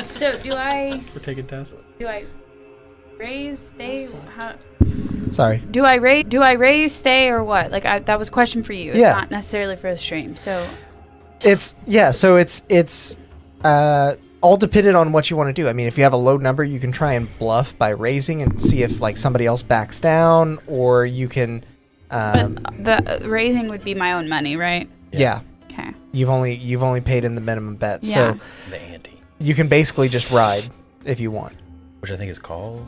So do I? We're taking tests. Do I raise, stay? How, Sorry. do I raise, stay, or what? Like that was a question for you. It's Yeah. not necessarily for the stream. So It's all dependent on what you want to do. I mean, if you have a low number, you can try and bluff by raising and see if like somebody else backs down, or you can. but the raising would be my own money, right? Yeah. Okay. You've only paid in the minimum bet, Yeah. so The ante, you can basically just ride if you want. which I think is called.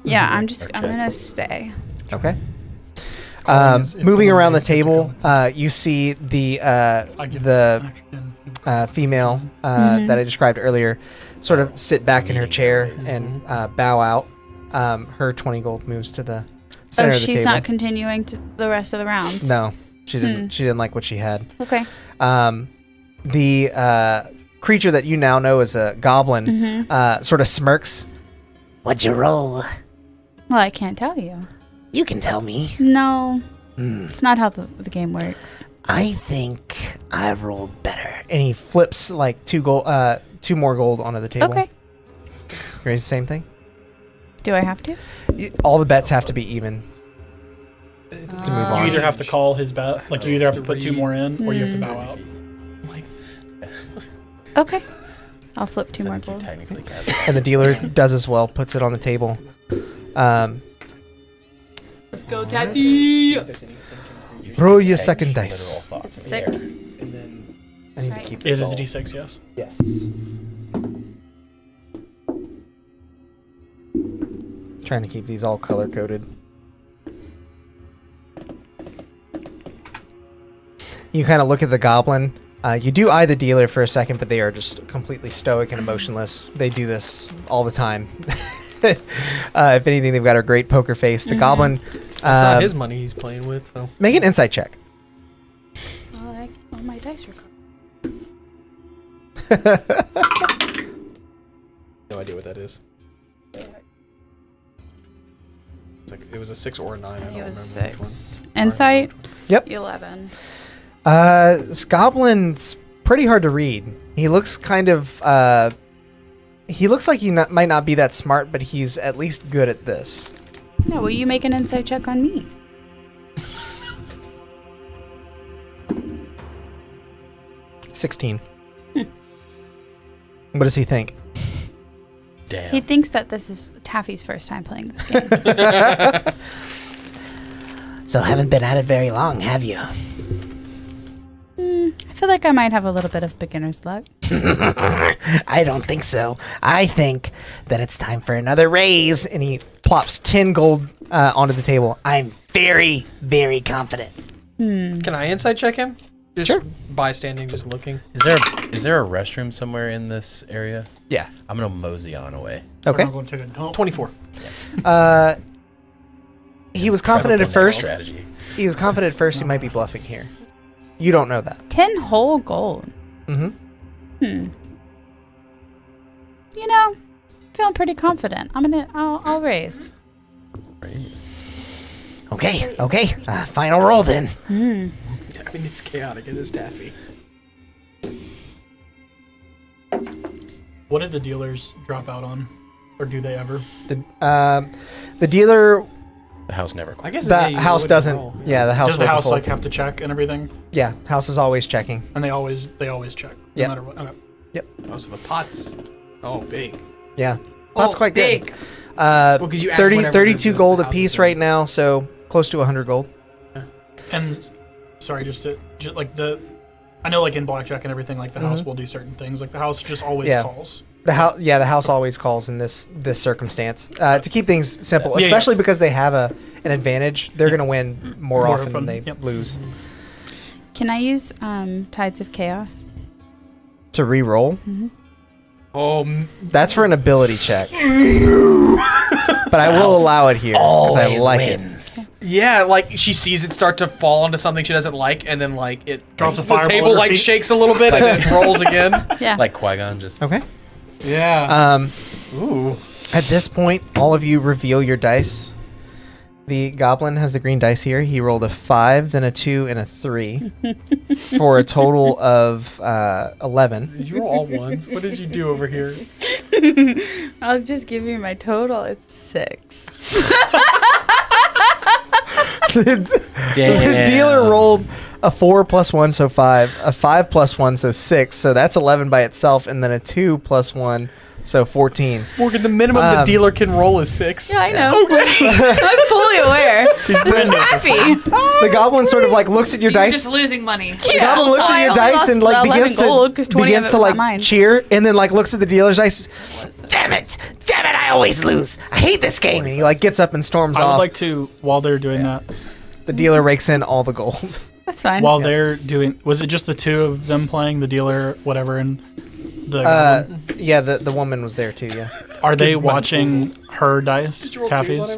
Yeah, Mm-hmm. I'm Or gonna stay. Okay. If Moving someone around the raises to table, come- you see the I give the action. female Mhm. that I described earlier sort of sit back in her chair and bow out. Her 20 gold moves to the center Oh, of the she's table. not continuing to the rest of the rounds. No, she didn't. She didn't like what she had. Okay. The creature that you now know as a goblin sort of smirks. What'd you roll? Well, I can't tell you. You can tell me. No, it's not how the game works. I think I rolled better. And he flips like two more gold onto the table. Okay. Raise the same thing. Do I have to? All the bets have to be even. To move on. You either have to call his bet, like you either have to put 2 more in, or you have to bow out. Okay. I'll flip 2 more You gold. technically cast And the dealer does as well, puts it on the table. Let's go, Taffy. Roll your second dice. literal thoughts It's in the 6. air. And then I need to Right. keep It this is a all. D6, yes. Yes. Trying to keep these all color coded. You kind of look at the goblin. You do eye the dealer for a second, but they are just completely stoic and emotionless. They do this all the time. If anything, they've got a great poker face. The goblin. It's not his money he's playing with, so. Make an insight check. Well, all my dice are No idea what that is. It's like, it was a 6 or a 9. I don't It remember was which one. 6. Insight? Yep. 11. This goblin's pretty hard to read. He looks kind of. He looks like he might not be that smart, but he's at least good at this. No, will you make an insight check on me? 16. What does he think? Damn. He thinks that this is Taffy's first time playing this game. So haven't been at it very long, have you? I feel like I might have a little bit of beginner's luck. I don't think so. I think that it's time for another raise. And he plops 10 gold onto the table. I'm very, very confident. Can I insight check him? Just Sure. bystanding, just looking. Is there a restroom somewhere in this area? Yeah. I'm gonna mosey on away. Okay. I'm going to take a dump. 24. He was confident at first. Strategy. He was confident at first he might be bluffing here. You don't know that. 10 whole gold. Mm-hmm. You know, feeling pretty confident. I'll raise. Raise. Okay. Final roll then. Yeah, I mean, it's chaotic. It is Taffy. What did the dealers drop out on? Or do they ever? The dealer. The house never. I guess The you house would doesn't. roll, Yeah, the house. Does the wouldn't house fold. like have to check and everything? Yeah, house is always checking. And they always check. Yep. No matter what. Okay. Oh, so the pots. Oh, big. Yeah, that's quite big. good. Well, 'cause you add 30, whatever 32 the gold a house piece is. right now, so close to 100 gold. And sorry, just like I know like in blackjack and everything, like the house will do certain things. Like the house just always Yeah. calls. The house always calls in this circumstance to keep things simple, Yeah, especially yes. because they have an advantage. They're gonna win more often than they Yep. lose. Can I use Tides of Chaos? To re-roll, Oh, that's for an ability check, but I will allow it here because I like it. yeah, like she sees it start to fall onto something she doesn't like, and then like it Drops a the fireball table at her like feet. shakes a little bit and then rolls again. Yeah. Like Qui-Gon just. Okay. Yeah. Um, Ooh. at this point, all of you reveal your dice. The goblin has the green dice here. He rolled a 5, then a 2, and a 3 for a total of 11. Did you roll all ones? What did you do over here? I'll just give you my total. It's 6. The dealer rolled a 4 plus 1, so 5. A 5 plus 1, so 6. So that's 11 by itself, and then a 2 plus 1, so 14. Morgan, the minimum the dealer can roll is 6. Yeah, I know. I'm fully aware. This is Taffy. The goblin sort of like looks at your You're dice. just losing money. The goblin looks at your dice and like begins to like cheer, and then like looks at the dealer's dice. Damn it! I always lose. I hate this game. And he like gets up and storms I would off. like to, while they're doing that, The dealer rakes in all the gold. That's fine. while they're doing, was it just the two of them playing, the dealer, whatever, and the goblin? Yeah, the woman was there too. Yeah. Are they watching her dice, Taffy's?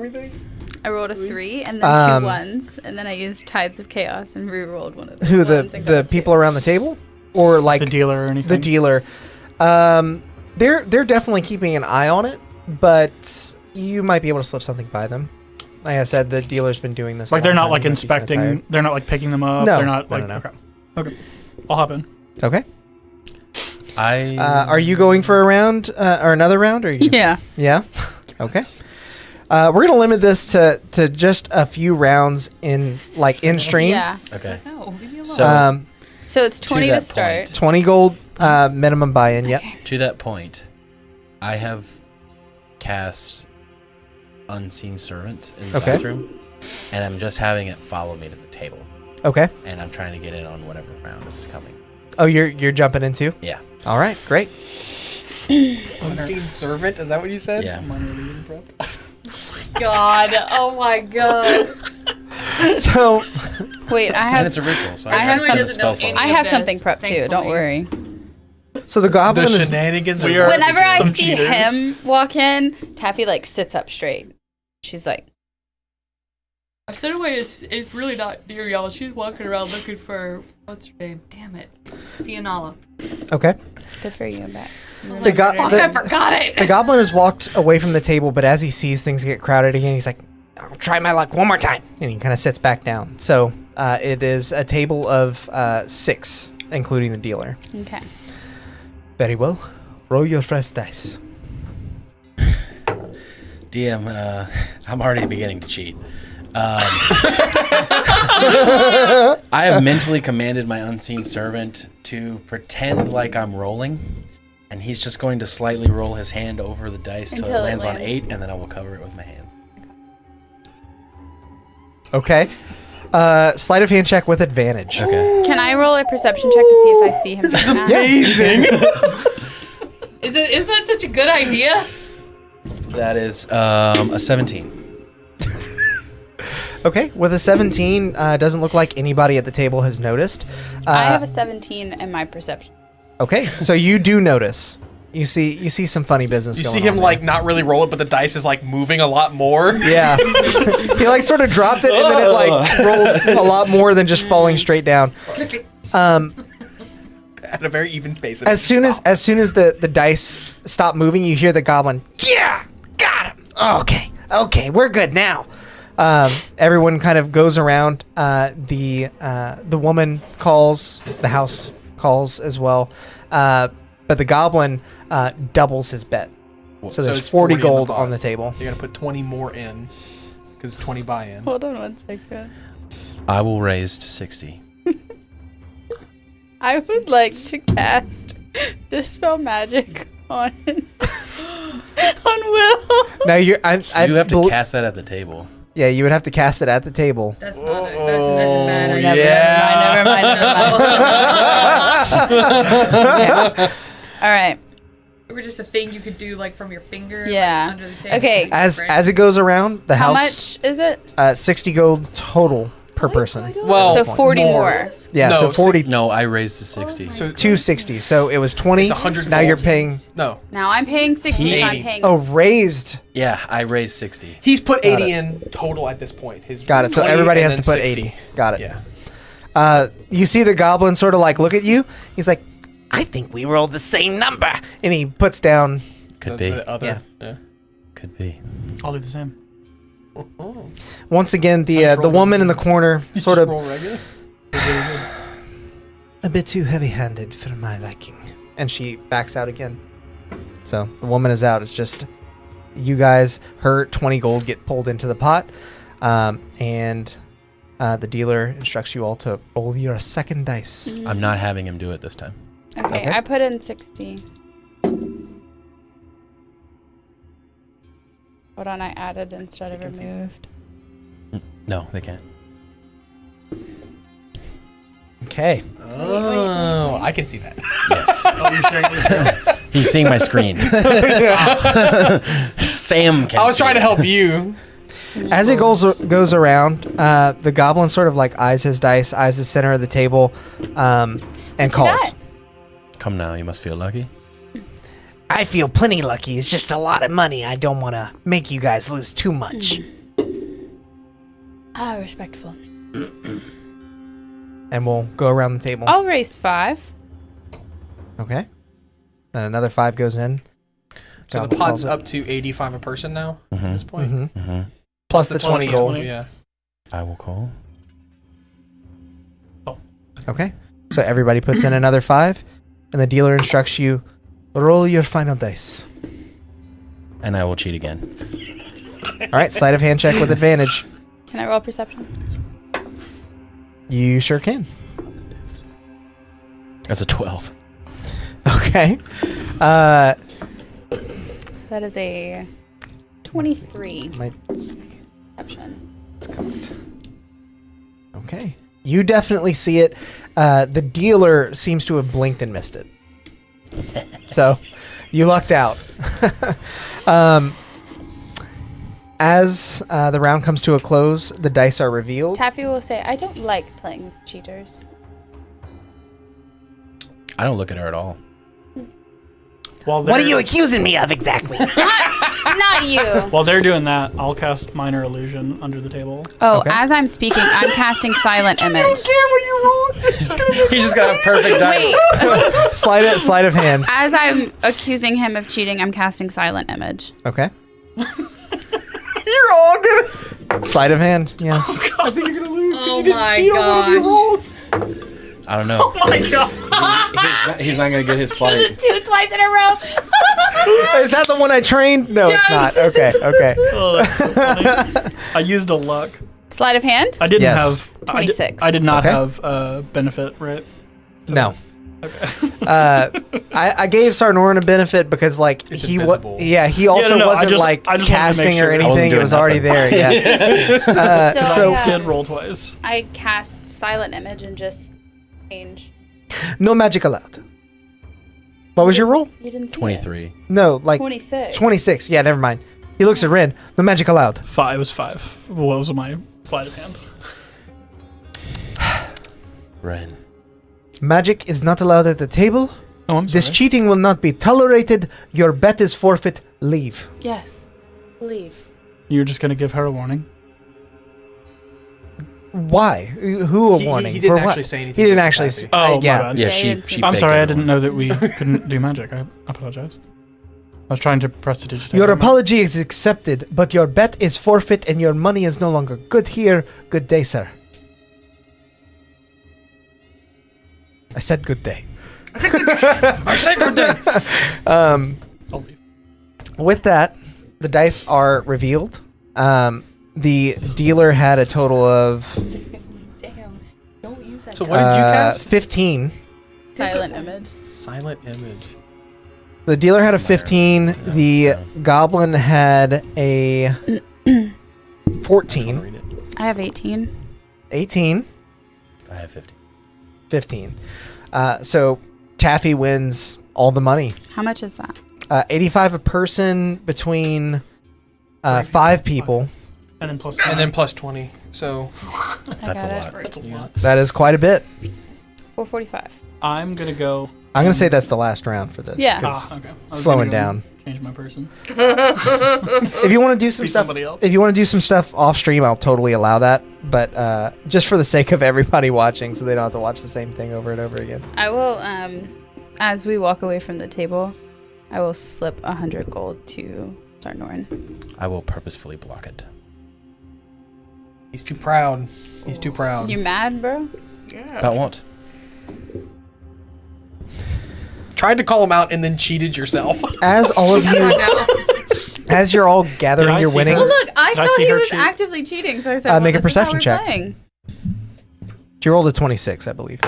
I rolled a 3 and then 2 ones, and then I used Tides of Chaos and re-rolled one of them. Who the people around the table, or like The dealer or anything? the dealer? They're definitely keeping an eye on it, but you might be able to slip something by them. Like I said, the dealer's been doing this. Like a they're long not time. like He must be kinda inspecting, tired. they're not like picking them up. No, They're not no, like, no. okay. I'll hop in. Okay. I Are you going for a round or another round? Or are you? Yeah. Yeah. Okay. We're gonna limit this to just a few rounds in stream. Yeah. okay. No, leave me alone. So So it's 20 to that start. point. 20 gold minimum buy-in. Yep. to that point, I have cast Unseen Servant in the Okay. bathroom, and I'm just having it follow me to the table, Okay. and I'm trying to get in on whatever round is coming. Oh, you're jumping in too? Yeah. All right. Great. Unseen servant? Is that what you said? Yeah. God. Oh my God. So Wait, I And have it's a ritual, so I have have some- doesn't know any I of have this, something prepped too. Don't thankfully. worry. the goblin The is shenanigans We are are- Whenever I some see cheaters. him walk in, Taffy like sits up straight. She's like, Arsinoe is really not near y'all. She's walking around looking for what's her name? Damn it, Sienala. okay. "Good for you, back." The go- Fuck, I forgot it. The goblin has walked away from the table, but as he sees things get crowded again, he's like, "I'll try my luck one more time," and he kind of sits back down. So it is a table of 6, including the dealer. Okay. Very well. Roll your first dice. DM, I'm already beginning to cheat. I have mentally commanded my Unseen Servant to pretend like I'm rolling, and he's just going to slightly roll his hand over the dice till Until it it lands on lands. 8, and then I will cover it with my hands. Okay. Sleight of hand check with advantage. Okay. Can I roll a perception check to see if I see him? This is Amazing. Isn't that such a good idea? That is a 17. Okay. With a 17, doesn't look like anybody at the table has noticed. I have a 17 in my perception. Okay. So you do notice. You see some funny business. You going see on him there. like not really roll it, but the dice is like moving a lot more. Yeah. He like sort of dropped it and then it like rolled a lot more than just falling straight down. At a very even pace. As soon as the dice stop moving, you hear the goblin. Yeah, got him. Okay, we're good now. Everyone kind of goes around. The woman calls. The house calls as well. But the goblin doubles his bet. So there's it's 40 40 in the gold pot. on the table. You're gonna put 20 more in, because 20 buy-in. Hold on one second. I will raise to 60. I would like to cast Dispel Magic on Will. Now you have to cast that at the table. Yeah, you would have to cast it at the table. That's not. That's a bad idea. Never mind. All right. It was just a thing you could do like from your finger. Yeah. Like, under the table. Okay. As it goes around the How house, much is it? 60 gold total per person. Well, So 40 more. Yeah, No, so 40 No, I raised to 60. So 260. So it was 20. It's 100 Now gold. you're paying. No, Now I'm paying 60. So I'm 80. paying. Oh, raised. Yeah, I raised 60. he's put Got 80 it. in total at this point. Got it. So 20 everybody and has to then put 60. 80. Got it. Yeah. You see the goblin sort of like look at you. He's like, I think we rolled the same number. And he puts down. Could The be. other. Yeah. Yeah. Could be. I'll do the same. Once again, the woman in the corner sort of Roll regular. a bit too heavy-handed for my liking, and she backs out again. So the woman is out. It's just you guys. Her 20 gold get pulled into the pot, and the dealer instructs you all to roll your second dice. I'm not having him do it this time. Okay, I put in 60. Hold on, I added instead of removed. No, they can't. Okay. Oh, I can see that. Yes. Oh, you're sharing it with her? He's seeing my screen. Sam can I was see trying to it. help you. As it goes around, the goblin sort of like eyes his dice, eyes the center of the table, and calls. got? Come now, you must feel lucky. I feel plenty lucky. It's just a lot of money. I don't want to make you guys lose too much. Ah, respectful. And we'll go around the table. I'll raise 5. Okay. Then another 5 goes in. So the Goblin pot's calls it. up to 85 a person now at this point. Mhm. Plus the 20 plus the gold. 20. Yeah. I will call. Okay. So everybody puts in another 5, and the dealer instructs you, roll your final dice. And I will cheat again. All right, sleight of hand check with advantage. Can I roll perception? You sure can. That's a 12. Okay. That is a 23 Might see. perception. It's cocked. Okay. You definitely see it. The dealer seems to have blinked and missed it. So, you lucked out. As the round comes to a close, the dice are revealed. Taffy will say, I don't like playing with cheaters. I don't look at her at all. While What are they're- you accusing me of exactly? Not you. While they're doing that, I'll cast Minor Illusion under the table. Oh, Okay. as I'm speaking, I'm casting Silent Image. He just got a perfect dice. Wait, Sleight of hand. as I'm accusing him of cheating, I'm casting Silent Image. Okay. You're all good. Sleight of hand. Yeah. I think you're gonna lose. Oh my gosh. I don't know. Oh my god! He's not going to get his slide. 2 twice in a row. Is that the one I trained? No, it's Yes. not. Okay. Okay. Oh, that's so funny. I used a luck. Sleight of hand? I didn't Yes. have 26. I did not Okay. have benefit, right? No. I gave Sarnorin a benefit because like It's he invisible. he also no, I wasn't just- like I just wanted to casting make or sure. I wasn't anything. It doing was already nothing. there. Yeah. So yeah. Did roll twice. I cast Silent Image and just change. no magic allowed. What was your roll? You didn't see 23. No, like 26. 26. Yeah, never mind. He looks at Ren. No magic allowed. It was 5. What was my sleight of hand? Ren. Magic is not allowed at the table. Oh, I'm sorry. This cheating will not be tolerated. Your bet is forfeit. Leave. Yes. Leave. You're just gonna give her a warning. Why? Who a warning? He didn't For what? actually say anything. He didn't to actually. Taffy. Oh, my yeah. bad. Yeah, Yeah, she you didn't see she I'm faked sorry, I everyone. didn't know that we couldn't do magic. I apologize. I was trying to press the digital. Your apology is accepted, but your bet is forfeit and your money is no longer good here. Good day, sir. I said good day. I said good day. I'll leave. With that, the dice are revealed. The dealer had a total of Damn. Don't use that. So what did you cast? 15. Silent Image. Silent image. The dealer had a 15. The goblin had a 14. Read it. I have 18. 18. I have 50. 15. So Taffy wins all the money. How much is that? 85 a person between 5 people. And then plus. And then plus 20. So That's a got lot. That's a lot. That is quite a bit. 445. I'm gonna go. I'm going to say that's the last round for this. Yeah. 'cause Okay. I was slowing gonna go down. Change my person. If you want to do some Be stuff, somebody else. if you want to do some stuff off stream, I'll totally allow that. But just for the sake of everybody watching, so they don't have to watch the same thing over and over again. I will, as we walk away from the table, I will slip 100 gold to Sarnorin. I will purposefully block it. He's too proud. He's too proud. You mad, bro? Yeah. About what? Tried to call him out and then cheated yourself. As all of you, as you're all gathering Did I your see winnings, Well, look, I Did I saw see he her was cheat? actively cheating, so I said, Make a this is how perception we're check. playing. she rolled a 26, I believe.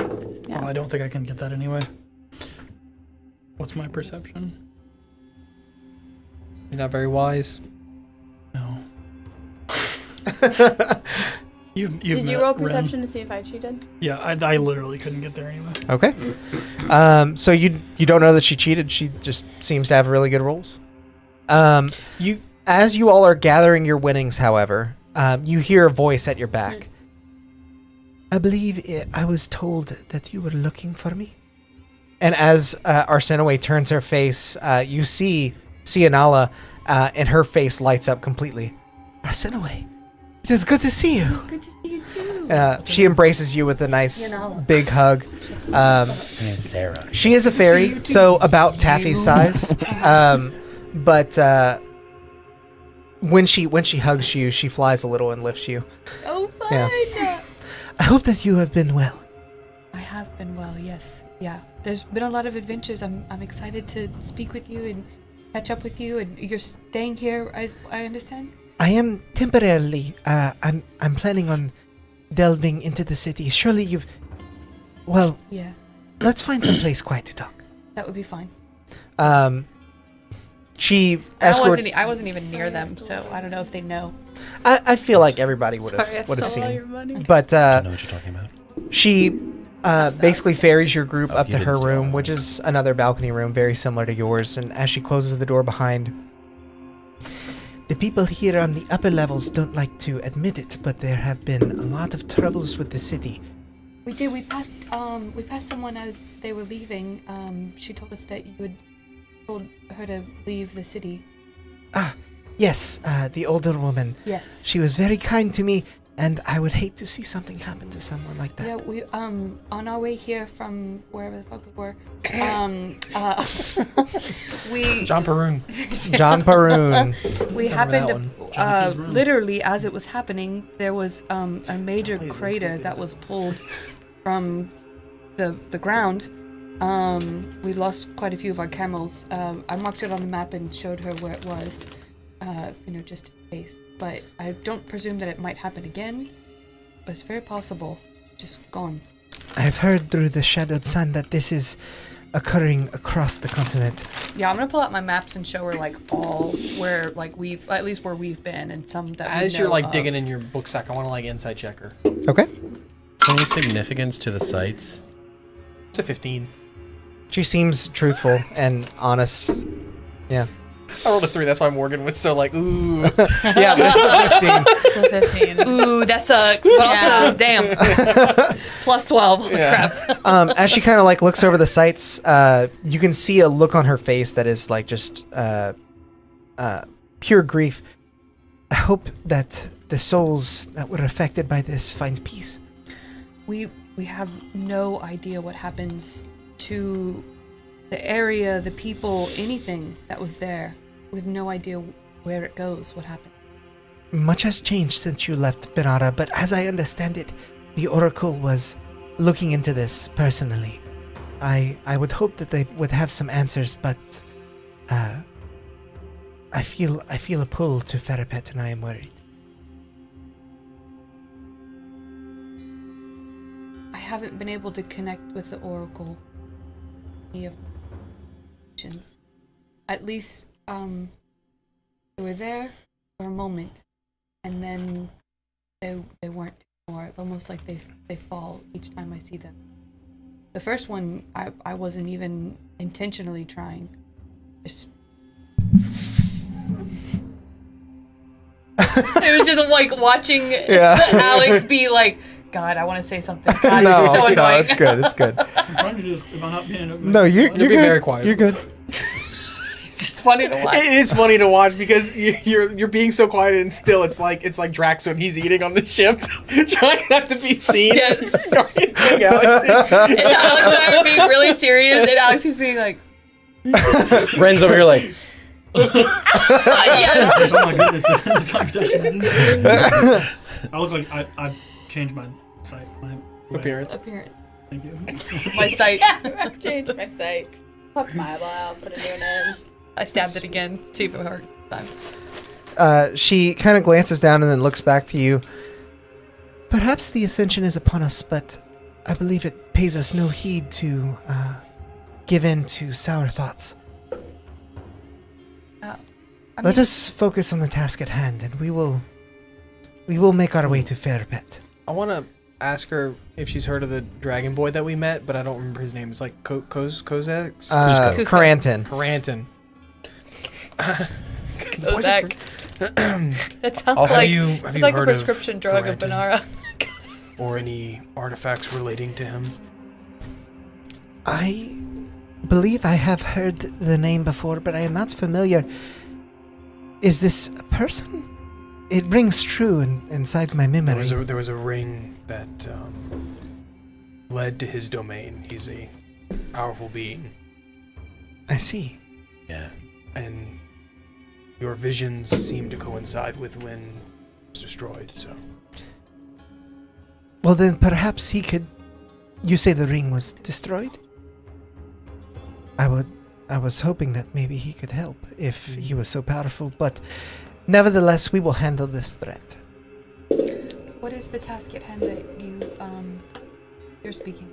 Yeah. Oh, I don't think I can get that anyway. What's my perception? You're not very wise. No. You've Did you met roll Ren. perception to see if I cheated? Yeah, I literally couldn't get there anyway. Okay. So you don't know that she cheated. She just seems to have really good rolls. As you all are gathering your winnings, however, you hear a voice at your back. I believe I was told that you were looking for me. And as Arsinoe turns her face, you see Cianala, and her face lights up completely. Arsinoe, it is good to see you. Good to see you too. She embraces you with a nice Cianala. big hug. Her name's Sarah. She is a fairy, so about Taffy's size. But when she hugs you, she flies a little and lifts you. Oh, fun. Yeah. I hope that you have been well. I have been well, yes. Yeah. There's been a lot of adventures. I'm excited to speak with you and catch up with you. And you're staying here, I understand? I am temporarily. I'm planning on delving into the city. Surely you've. Well, Yeah. let's find some place quiet to talk. That would be fine. She escorts. I wasn't even near them, so I don't know if they know. I feel like everybody would Sorry, I have stole all seen. your money. But I know what you're talking about. she basically ferries your group up you to didn't her steal room, mine. which is another balcony room, very similar to yours. And as she closes the door behind, the people here on the upper levels don't like to admit it, but there have been a lot of troubles with the city. We did. We passed someone as they were leaving. She told us that you had told her to leave the city. Yes, the older woman. Yes. She was very kind to me, and I would hate to see something happen to someone like that. Yeah, we on our way here from wherever the fuck we were, we John Perun. John Paroon. we Remember happened that to Johnny's room. literally as it was happening, there was a major crater that was pulled from the ground. We lost quite a few of our camels. I marked it on the map and showed her where it was, just in case. But I don't presume that it might happen again. But it's very possible. Just gone. I've heard through the Shadowed Sun that this is occurring across the continent. Yeah, I'm gonna pull out my maps and show her all where we've at least where we've been and some that we As you're know of. digging in your book sack, I want to insight check her. Okay. Any significance to the sites? It's a 15. She seems truthful and honest. Yeah. I rolled a 3. That's why Morgan was so ooh. Yeah, but it's a 15. It's a 15. Ooh, that sucks. But also, damn. Plus 12. Yeah. Crap. As she kind of looks over the sights, you can see a look on her face that is just pure grief. I hope that the souls that were affected by this find peace. We have no idea what happens to the area, the people, anything that was there. We have no idea where it goes, what happened. Much has changed since you left Benara, but as I understand it, the Oracle was looking into this personally. I would hope that they would have some answers, but I feel a pull to Ferapet, and I am worried. I haven't been able to connect with the Oracle. Any of my questions. At least, they were there for a moment, and then they weren't anymore. Almost like they fall each time I see them. The first one, I wasn't even intentionally trying. Just it was just watching Alex be God, I want to say something. God, this is so annoying. It's good. It's good. I'm trying to do this. Am I not being? No, you're You're being good. very quiet. You're good. It's funny to watch. It is funny to watch because you're being so quiet and still. It's like Drax when he's eating on the ship, trying not to be seen. Yes. And And Alex and I were being really serious, and Alex was being like, Ren's over here Yes. Oh my goodness, this conversation. I look like I've changed my sight. My Appearance. Thank you. My sight. I've changed my sight. Plucked my eyeball out, put a new one in. I stabbed it again. See if it hurt. Time. She kind of glances down and then looks back to you. Perhaps the ascension is upon us, but I believe it pays us no heed to give in to sour thoughts. Let us focus on the task at hand, and we will make our way to Fairpet. I want to ask her if she's heard of the dragon boy that we met, but I don't remember his name. It's like Kozax? Caranton. Caranton. Kozak. That sounds Also, like have it's you like a heard of prescription drug of Caranton? Banara. Or any artifacts relating to him? I believe I have heard the name before, but I am not familiar. Is this a person? It rings true inside my memory. There was a ring that led to his domain. He's a powerful being. I see. Yeah. And your visions seem to coincide with when it was destroyed, so... Well, then perhaps he could... You say the ring was destroyed? I was hoping that maybe he could help if he was so powerful, but nevertheless, we will handle this threat. What is the task at hand that you're speaking?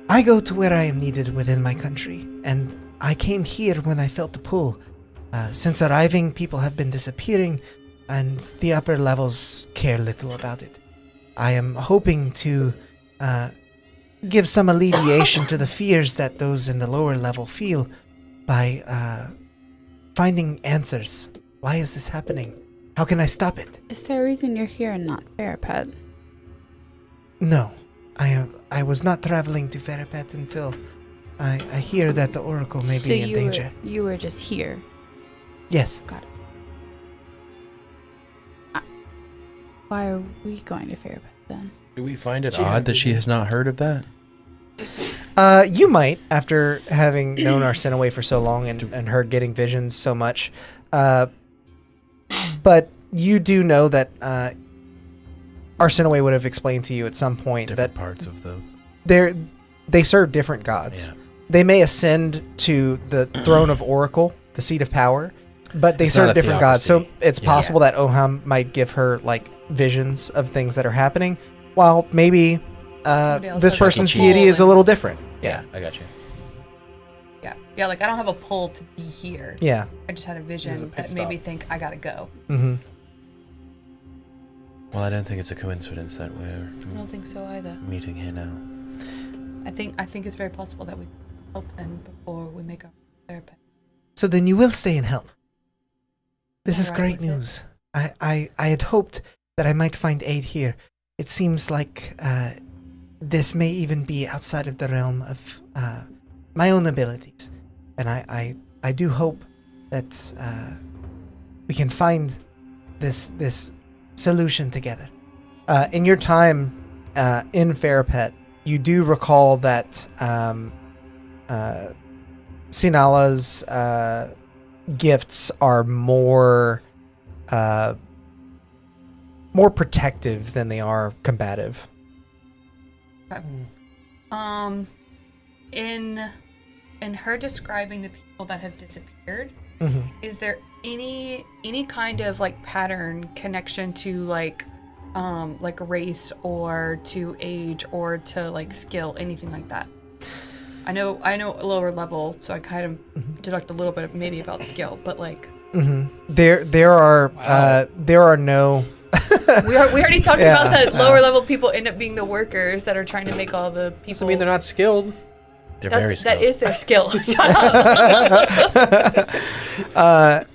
I go to where I am needed within my country, and I came here when I felt the pull. Since arriving, people have been disappearing, and the upper levels care little about it. I am hoping to give some alleviation to the fears that those in the lower level feel by finding answers. Why is this happening? How can I stop it? Is there a reason you're here and not Fairpet? No, I was not traveling to Fairpet until I hear that the Oracle may be in danger. You were just here. Yes. Got it. Why are we going to Fairpet then? Do we find it She odd had that she has not heard of that? You might, after having known Arsinoe for so long and her getting visions so much. But you do know that Arsinoe would have explained to you at some point Different that parts of the... they serve different gods. Yeah. They may ascend to the throne of Oracle, the seat of power, but they It's not serve a different gods. So theocracy. it's possible that Oham might give her like visions of things that are happening, while maybe else this has person's a deity pull is a little different. Yeah, I got you. Yeah, like I don't have a pull to be here. Yeah. I just had a There's a vision pit that made me stop. think I gotta go. Mm-hmm. Well, I don't think it's a coincidence that we're I don't think so either. meeting here now. I think it's very possible that we help them before we make our therapy. So then you will stay and help. This is Alright great with it. news. I had hoped that I might find aid here. It seems like this may even be outside of the realm of my own abilities. And I do hope that we can find this solution together. In your time in Fairpet, you do recall that Sinala's gifts are more protective than they are combative. In her describing the people that have disappeared, Mm-hmm. is there any kind of like pattern connection to like race or to age or to like skill, anything like that? I know a lower level, so I kind of deduct a little bit maybe about skill, but like There are no. we already talked Yeah, about that lower level people end up being the workers that are trying to make all the people. I mean, they're not skilled. They're very skilled. That is their skill. Shut up.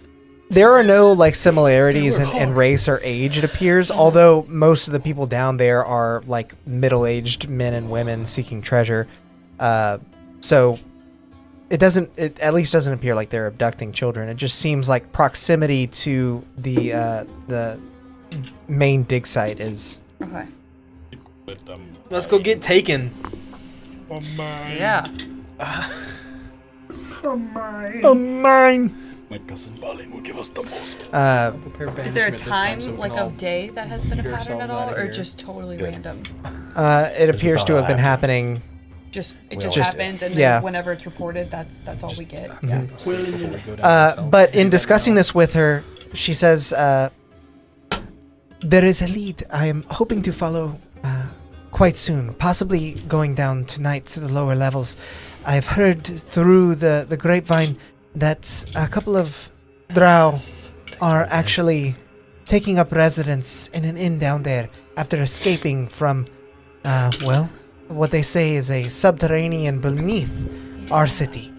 There are no like similarities in race or age, it appears, although most of the people down there are like middle-aged men and women seeking treasure. So it at least doesn't appear like they're abducting children. It just seems like proximity to the main dig site is. Okay. Let's go get taken. Yeah. mine. My cousin Balin will give us the most. Is there a time, like of day, that has been a pattern at all, or just totally random? It appears to have been happening. It just happens, and then whenever it's reported, that's all we get. But in discussing this with her, she says, there is a lead I am hoping to follow quite soon, possibly going down tonight to the lower levels. I've heard through the grapevine that a couple of drow are actually taking up residence in an inn down there after escaping from, what they say is a subterranean beneath our city.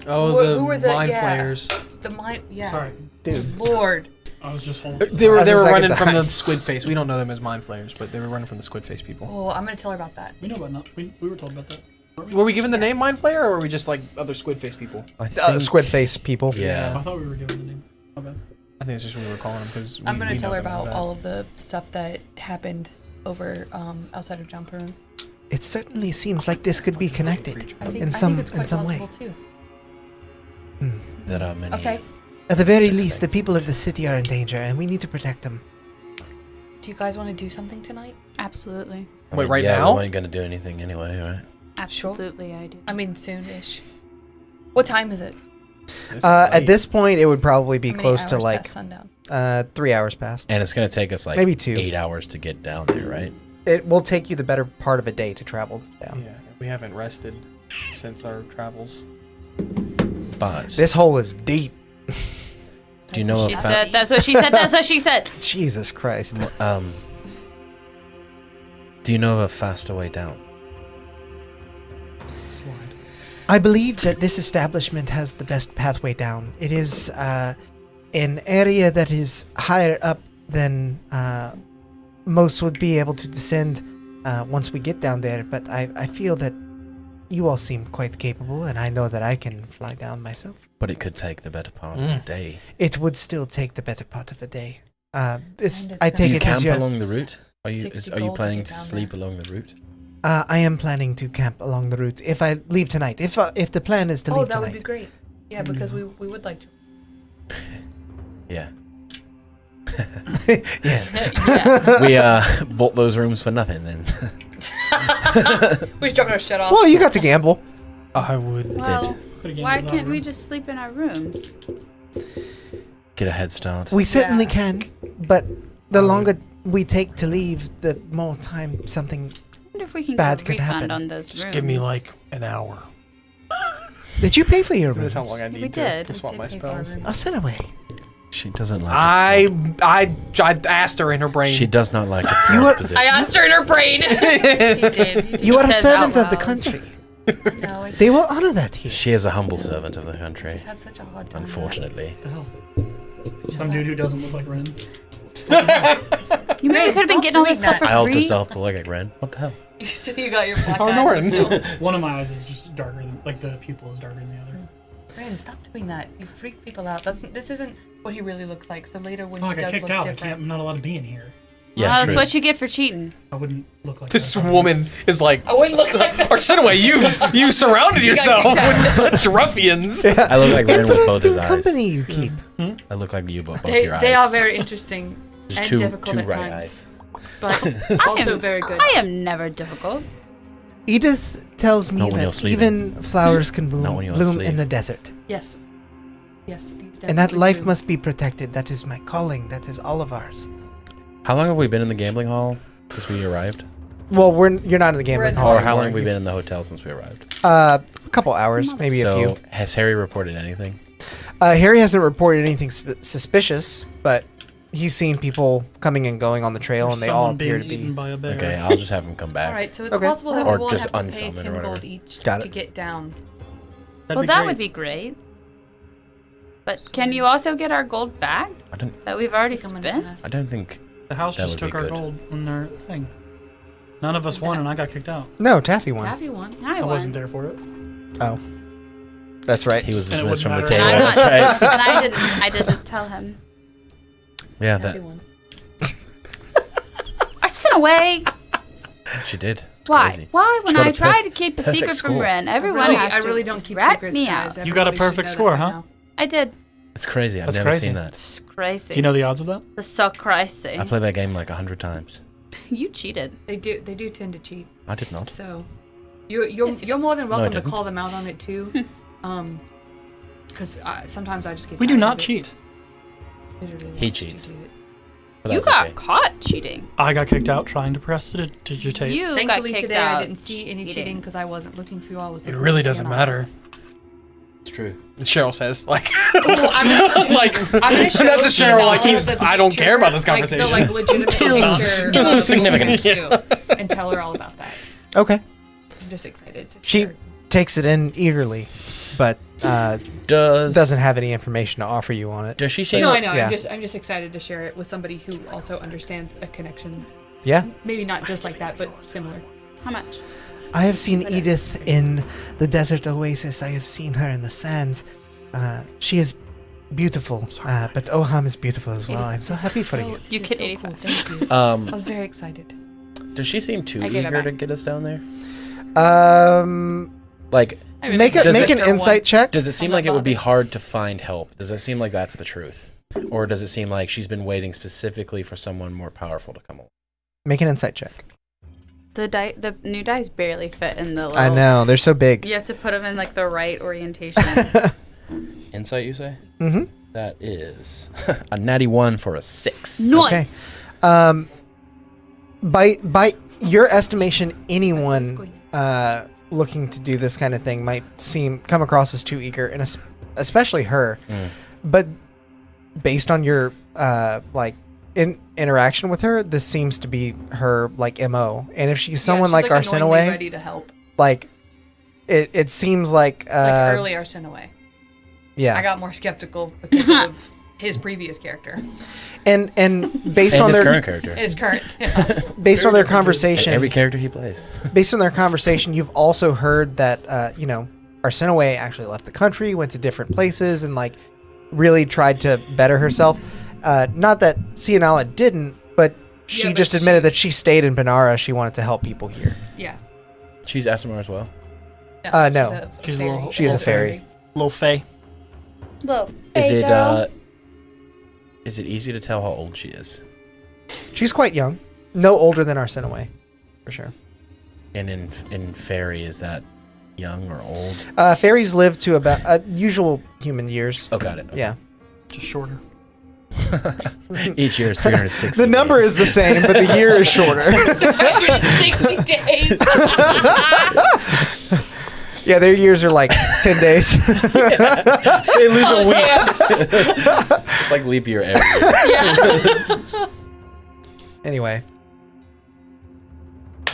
Oh, Who were the the mind flayers. The mind, Sorry. Dude. Lord. I was just holding. They were That's the running second from time. the squid face. We don't know them as mind flayers, but they were running from the squid face people. Oh, I'm gonna tell her about that. We know about that. We were told about that. Were we given the name mind flayer, or were we just like other squid face people? Squid face people. Yeah. I thought we were given the name. My bad. I think it's just what we were calling them because I'm gonna tell her about all of the stuff that happened over outside of Jamparun. It certainly seems like this could be connected I think in I some think it's quite in some way. possible too. There are many. Okay. At the very least, the people of the city are in danger, and we need to protect them. Do you guys want to do something tonight? Absolutely. Wait, right yeah, now? we weren't going to do anything anyway, right? Absolutely, I do. I mean, soon-ish. What time is it? At this point, it would probably be How many close to hours like past sundown? 3 hours past. And it's going to take us like Maybe 2. 8 hours to get down there, right? It will take you the better part of a day to travel down. Yeah, we haven't rested since our travels. But This hole is deep. do you know She if said, that's what she said, that's what she said. Jesus Christ. do you know of a faster way down? I believe that this establishment has the best pathway down. It is an area that is higher up than most would be able to descend once we get down there, but I feel that you all seem quite capable, and I know that I can fly down myself. But it could take the better part of the day. It would still take the better part of a day. I it's take gonna Do you it as camp your... along the route? Are you 60 are you gold to planning get to down sleep there. along the route? I am planning to camp along the route if I leave tonight. If the plan is to Oh, leave that tonight. would be great. Yeah, because we would like to. Yeah. Yeah. We bought those rooms for nothing then. We just dropped our shit off. Well, you got to gamble. I would. Well, Could've why gambled can't that we room. just sleep in our rooms? Get a head start. We certainly Yeah. can, but the longer we take to leave, the more time something... I wonder if we can Bad get a could refund happen. on those Just rooms. give me like an hour. Did you pay for your That's rooms? how long I We need did. to swap We my did pay for our spells. room. I'll send away. She doesn't like I asked her in her brain. She does not like to You float are- position. I asked her in her brain. He did. You are a says servant out of the loud. country. No, I They will honor that here. She is a humble servant of the country, just have such a hard time. unfortunately. Some dude who doesn't look like Ren. You maybe could have been stop getting all this doing stuff for I helped free. herself to look at Ren. What the hell? You got your black Sarnorin. eye. One of my eyes is just darker than, like the pupil is darker than the other. Brandon, stop doing that. You freak people out. This isn't what he really looks like. So later when Oh, I he got does kicked look out. different. I'm not allowed to be in here. Yeah, Well, true. that's what you get for cheating. I wouldn't look like This that. woman is like, I wouldn't look like that. Arsinoe, you surrounded You got yourself kicked out. with such ruffians. I look like Ren with both his Interesting eyes. company you keep. I look like you, but both They your eyes. are very interesting There's and two difficult at right times, eyes. but also very good. I am never difficult. Edith tells me Not when you're that sleeping. even flowers can Not when you're bloom asleep. in the desert. Yes. Yes. These And that definitely life do. must be protected. That is my calling. That is all of ours. How long have we been in the gambling hall since we arrived? Well, you're not in the We're gambling in the hall. Or how long have we anymore. been in the hotel since we arrived? A couple hours, maybe so, a few. has Harry reported anything? Harry hasn't reported anything suspicious, but he's seen people coming and going on the trail, and they all Someone appear being to eaten be. by a bear. Okay, I'll just have him come back. All right, so it's Okay. possible that Or we won't just have to pay unsummon or 10 whatever. gold each Got to it. get down. Well, that would be great. But can you also get our gold back I don't. that we've already Someone to spent? ask. I don't think. The house That just would be took our good. gold on their thing. None of us won, and I got kicked out. No, Taffy won. Have you won? I I won. wasn't there for it. Oh, that's right. He was And it dismissed from the wouldn't table. matter. I'm That's not- right. and I didn't tell him. Yeah, Have that you won? I sent away. she did. Why? crazy. Why? When She got I a try to keep a perfect secret from score. Ren, everyone really, has I to really don't keep rat secrets, me guys. out. You got a Everybody should perfect know score, that by huh? now. I did. It's crazy. I've That's never crazy. seen that. It's crazy. Do you know the odds of that? It's so crazy. I played that game like 100 times. You cheated. They do tend to cheat. I did not. So you're more than No, I welcome to didn't. call them out on it too. Because sometimes I just get. We do tired not of it. cheat. Literally He wants to cheats. do it. But You that's got okay. caught cheating. I got kicked out trying to prestidigitate. You Thankfully got kicked today out. I didn't see any cheating because I wasn't looking for you. I was. It looking really for doesn't CNR. matter. It's true. Cheryl says, like, Well, I'm gonna show That's a Cheryl, like, Nala he's- the I don't care about this picture, conversation. Like the legitimate picture of Significant. too, and tell her all about that. Okay. I'm just excited to. She share. takes it in eagerly, but doesn't have any information to offer you on it. Does she seem? No, I know. Yeah. I'm just excited to share it with somebody who also understands a connection. Yeah. Maybe not just like that, but similar. How much? I have seen Edith in the desert oasis. I have seen her in the sands. She is beautiful, but Oham is beautiful as well. I'm so happy for you. You This kid is so 85. cool. Thank you. Um, I was very excited. does she seem too I gave it eager to back. get us down there? Like, I really Make did. an Does it- insight check. does it seem I'm not like it would be bothered. hard to find help? Does it seem like that's the truth, or does it seem like she's been waiting specifically for someone more powerful to come along? Make an insight check. The new dice barely fit in the little. I know they're so big. You have to put them in like the right orientation. Insight, you say? Mm-hmm. That is a natty 1 for a 6. Nice. By your estimation, anyone looking to do this kind of thing might come across as too eager, and especially her. But based on your interaction with her, this seems to be her like MO. And if she's someone Yeah, she's, like annoyingly Arsinoe, ready to help. like it seems like Like early Arsinoe. yeah. I got more skeptical because of his previous character. and based And on his their current character. His current. Yeah. based on their conversation, Every character he plays. based on their conversation, you've also heard that Arsinoe actually left the country, went to different places, and like really tried to better herself. Not that Cianala didn't, but she Yeah, but just admitted that she stayed in Benara. She wanted to help people here. Yeah. She's Aasimar as well. No. She's a little- She is a fairy. Little Faye. Little Is fey it girl. is it easy to tell how old she is? She's quite young, no older than Arsinoe, for sure. And in fairy, is that young or old? Fairies live to about usual human years. Oh, got it. Okay. Yeah. Just shorter. Each year is 360. The number days. is the same, but the year is shorter. 160 days. Yeah, their years are like 10 days. They lose Oh, a week. damn. It's like leap year every year. Yeah. Anyway.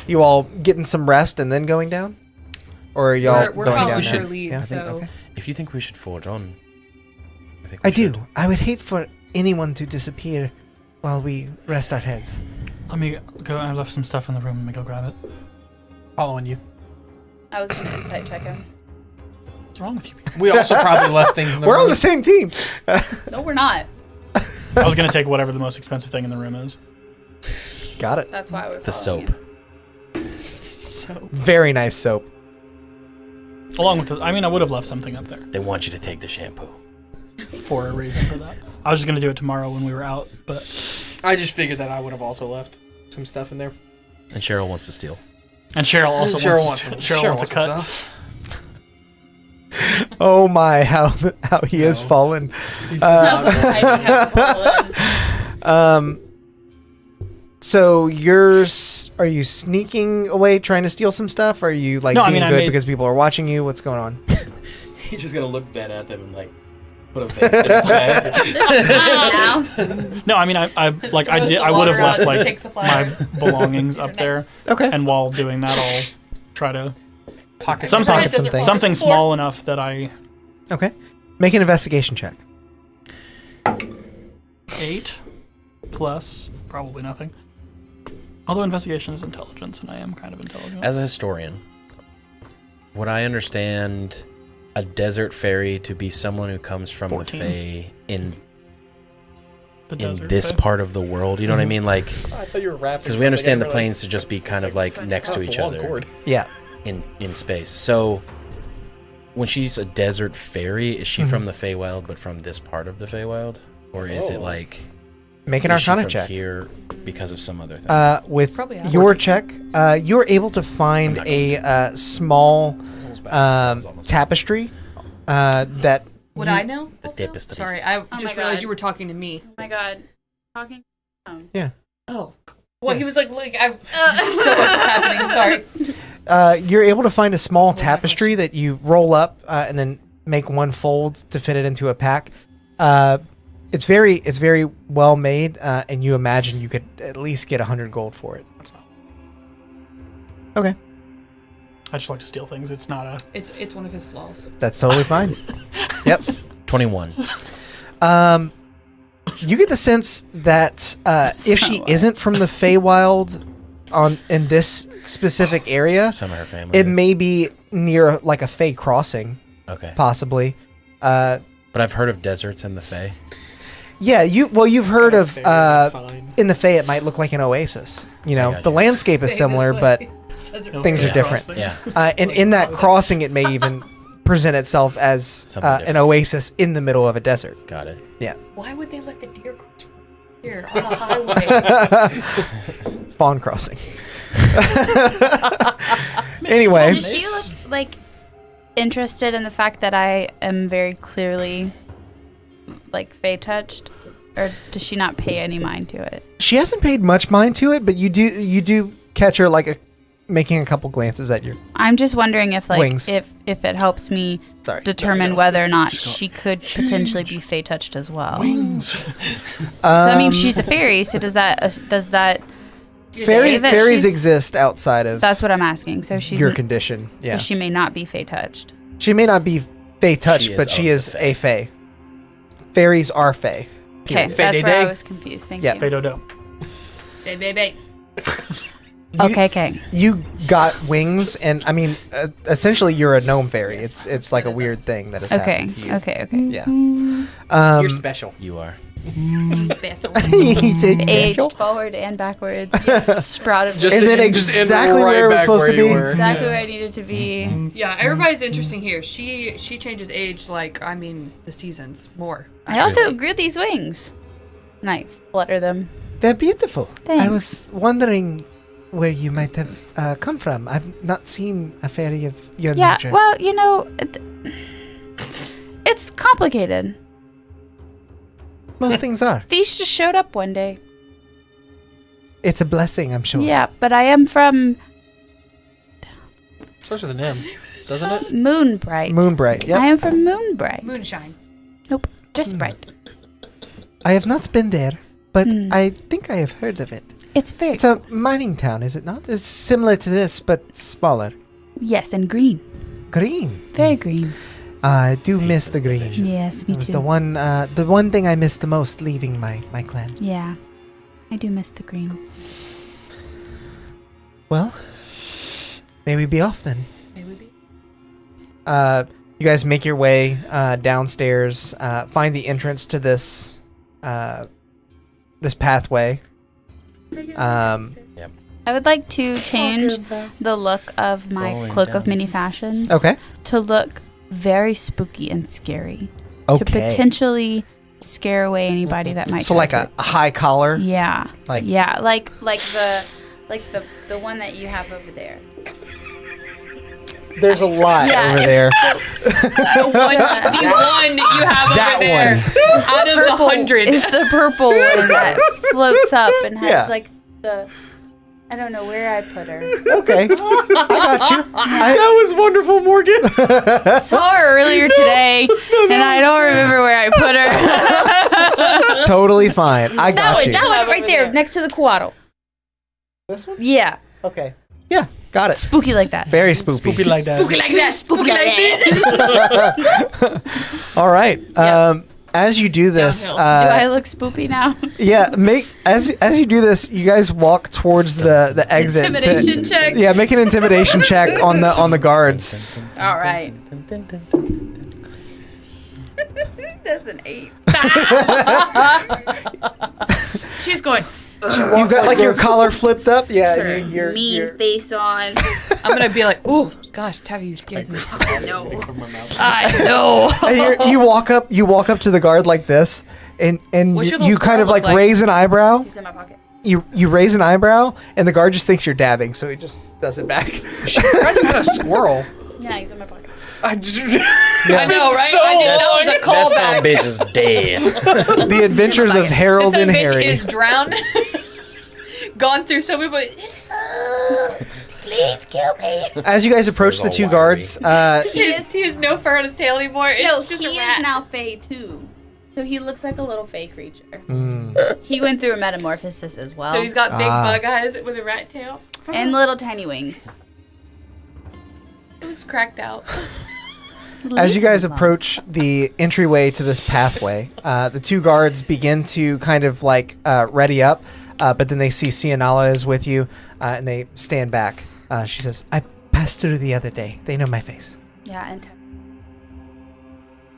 You all getting some rest and then going down? Or are y'all We're going following down her now? lead, Yeah, so. okay. If you think we should forge on, I think we I do. should. I would hate for anyone to disappear while we rest our heads. Let me go. I left some stuff in the room. Let me go grab it. following you. I was gonna insight check him. What's wrong with you people? We also probably left things in the We're room. on the same team. No, we're not. I was gonna take whatever the most expensive thing in the room is. Got it. That's why we're The following soap. you. So. Very nice soap. Along with the, I mean, I would have left something up there They want you to take the shampoo. for a reason for that. I was just gonna do it tomorrow when we were out, but I just figured that I would have also left some stuff in there. And Cheryl wants to steal. and Cheryl also Cheryl wants wants to, some. Cheryl wants a cut. some stuff. Oh my, how he has No. fallen. I have fallen. So are you sneaking away trying to steal some stuff? Are you like No, I being mean, I good made- because people are watching you? What's going on? He's just gonna look dead at them and like put a face in his head. Now. No, I mean, I like I Throws did. the I would have water out left and like takes the my flowers. belongings These are up there, nice. Okay. and while doing that, I'll try to Pocket something Pocket some things. something small enough that I Okay. Make an investigation check. 8 plus probably nothing. Although investigation is intelligence, and I am kind of intelligent. As a historian, would I understand a desert fairy to be someone who comes from 14. the Fae in The in desert, this so- part of the world. You know what I mean? Like, I thought you were rapping. because we understand the planes to just be kind of like next to each other Yeah. in space. So when she's a desert fairy, is she from the Feywild, but from this part of the Feywild, or is it like Make an is she Arcana from check. here because of some other thing? With Probably has your to. check, you're able to find a small tapestry that. Would I know? The also? tapestries. Sorry, I my just realized God. you were talking to me. Oh my god. Talking. Oh. Well, he was like, I've so much is happening. Sorry. You're able to find a small tapestry that you roll up and then make one fold to fit it into a pack. It's very well made, and you imagine you could at least get 100 gold for it. Okay, I just like to steal things. It's not a. It's one of his flaws. that's totally fine. Yep. 21. You get the sense that if she isn't from the Feywild in this specific area, Some of her family. it is. may be near like a Fey crossing, Okay. possibly. But I've heard of deserts in the Fey. Yeah, you've heard of sign. in the Fey it might look like an oasis. You know, gotcha. the landscape is similar, but things are Yeah. different. Yeah. And in that crossing, it may even present itself as Something an different. oasis in the middle of a desert. Got it. Yeah, Why would they let the deer cross here on the highway? Fawn crossing. Anyway, Does she look like interested in the fact that I am very clearly like Fey touched, or does she not pay any mind to it? she hasn't paid much mind to it, but you do catch her like making a couple glances at you. I'm just wondering if like Wings. if it helps me Sorry. determine whether or not she could potentially be Fey touched as well. Wings. I mean, she's a fairy, so does that say that Fairies she's- exist outside of That's what I'm asking. So she's your condition. Yeah, so she may not be Fey touched. she may not be Fey touched, She is but she of is the Fae. a Fey. Fairies are Fey. Okay, Fey that's day where I day. was confused. Thank Yeah. you. Fey-do-do. Baby. Okay. You got wings, and I mean, essentially, you're a gnome fairy. It's like a weird thing that has Okay. happened to you. Okay. Yeah. You're special. You are. Aged forward and backwards. Sprouted. Just And then just end exactly right where it was back supposed where to you be. were. exactly where I needed to be. Yeah, everybody's interesting here. She changes age like the seasons more. I also grew these wings. And I flutter them. They're beautiful. I Thanks. was wondering where you might have come from. I've not seen a fairy of your Yeah. nature. Well, it's complicated. Most things are. These just showed up one day. It's a blessing, I'm sure. Yeah, but I am from Starts with an M, doesn't it? Moonbright. Moonbright. I Yep. am from Moonbright. Moonshine. Nope, just bright. I have not been there, but Hmm. I think I have heard of it. It's very It's a mining town, is it not? It's similar to this, but smaller. yes, and green. Green. Very green. I do miss the green. Yes, me It was too. the one thing I missed the most leaving my clan. Yeah, I do miss the green. Well, may we be off then. Maybe be. You guys make your way downstairs, find the entrance to this this pathway. I would like to change the look of my Rolling cloak of down. many fashions Okay. to look very spooky and scary. To Okay. potentially scare away anybody that might. So try like to- a high collar. Yeah. Like- yeah, like the one that you have over there. There's a lot Yeah, over it's there. The one you have That over there. Out of the 100. It's the purple one that floats up and has Yeah. like the. I don't know where I put her. Okay. I got you. That was wonderful, Morgan. Saw her earlier today, and I don't remember where I put her. Totally fine. I got you. That one Over right there, there. next to the Quaddle. This one? Yeah, Okay. Yeah, got it. spooky like that. Very spooky. Spooky like that. Spooky like that. Spooky like that. All right. As you do this, Downhill. Do I look spoopy now? yeah, as you do this, you guys walk towards the exit. Intimidation check. Yeah, make an intimidation check on the guards. All right. That's an 8. She's going. You've got like your collar flipped up. Yeah. Her and you're, mean face on. I'm gonna be like, oh gosh, Taffy, you scared me. No. I know. and you walk up to the guard like this, and What's your you little kind of scar like look like? raise an eyebrow. He's in my pocket. You raise an eyebrow, and the guard just thinks you're dabbing, so he just does it back. Kind of a squirrel. Yeah, he's in my pocket. I just. I know, right? so I did, that was a That son of a callback. bitch is dead. The Adventures of Harold That and bitch Harry. is drowned. Gone through so many, but please kill me. As you guys approach the It's two all guards, He has no fur on his tail anymore. It's No, just he a rat. is now Fey too. So he looks like a little Fey creature. Mm. He went through a metamorphosis as well. So he's got big Ah. bug eyes with a rat tail. and little tiny wings. It looks cracked out. as you guys approach the entryway to this pathway, the two guards begin to kind of like ready up, but then they see Cianala is with you, and they stand back. She says, "I passed through the other day. They know my face." Yeah, and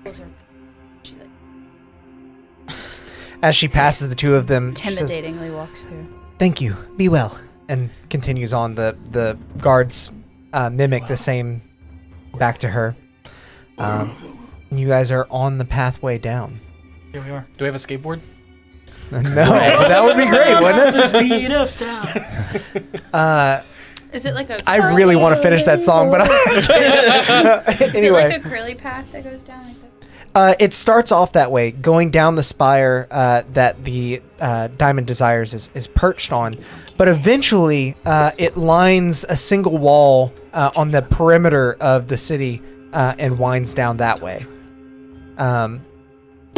those are As she passes the two of them, she says, intimidatingly walks through. "Thank you. Be well." And continues on. The guards mimic the same back to her. And you guys are on the pathway down. Here we are. Do we have a skateboard? No, but that would be great, wouldn't it? Speed of sound. Is it like a? I really want to finish that song, but I can't. Is Anyway. it like a curly path that goes down like that? It starts off that way, going down the spire that the Diamond Desires is perched on, but eventually it lines a single wall on the perimeter of the city and winds down that way.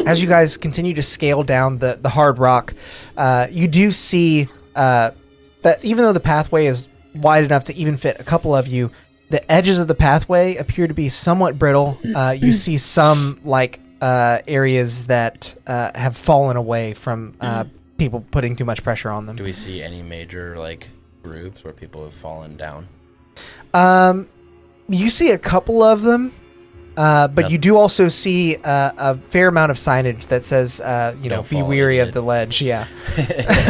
As you guys continue to scale down the hard rock, you do see that even though the pathway is wide enough to even fit a couple of you, the edges of the pathway appear to be somewhat brittle. You see some like areas that have fallen away from people putting too much pressure on them. Do we see any major like grooves where people have fallen down? You see a couple of them, but you do also see a fair amount of signage that says, "Be fall, weary of idiot." the ledge." Yeah.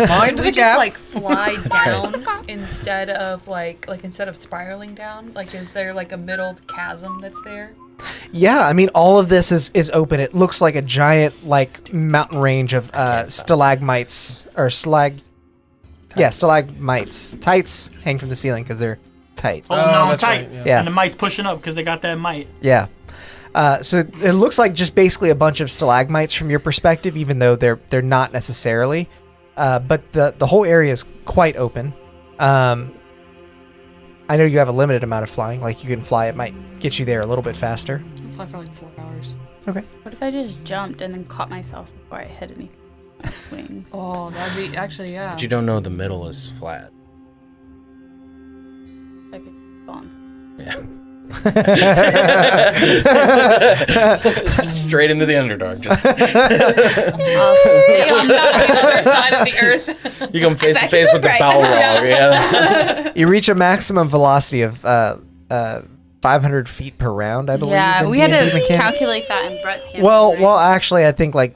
Mind Could the we gap. just like fly down instead of like instead of spiraling down? Like, is there like a middle chasm that's there? Yeah, I mean, all of this is open. It looks like a giant, like, mountain range of stalagmites, or stalagmites. Tights hang from the ceiling because they're tight. Oh, no, that's tight. right, yeah. Yeah. And the mite's pushing up because they got that mite. Yeah. So it looks like just basically a bunch of stalagmites from your perspective, even though they're not necessarily. But the whole area is quite open. I know you have a limited amount of flying. Like, you can fly. It might get you there a little bit faster. Fly for like 4 hours. Okay. What if I just jumped and then caught myself before I hit anything? Wings. Oh, that'd be actually yeah. But you don't know the middle is flat. I could fall on. Yeah. Straight into the Underdark. Just I'll stay on top of the other side of the earth. you come face to Back face to with the right. Balrog. Yeah. You reach a maximum velocity of 500 feet per round, I believe. Yeah, in we had D&D to mechanics. calculate that in Brett's campaign. Well, right? actually, I think like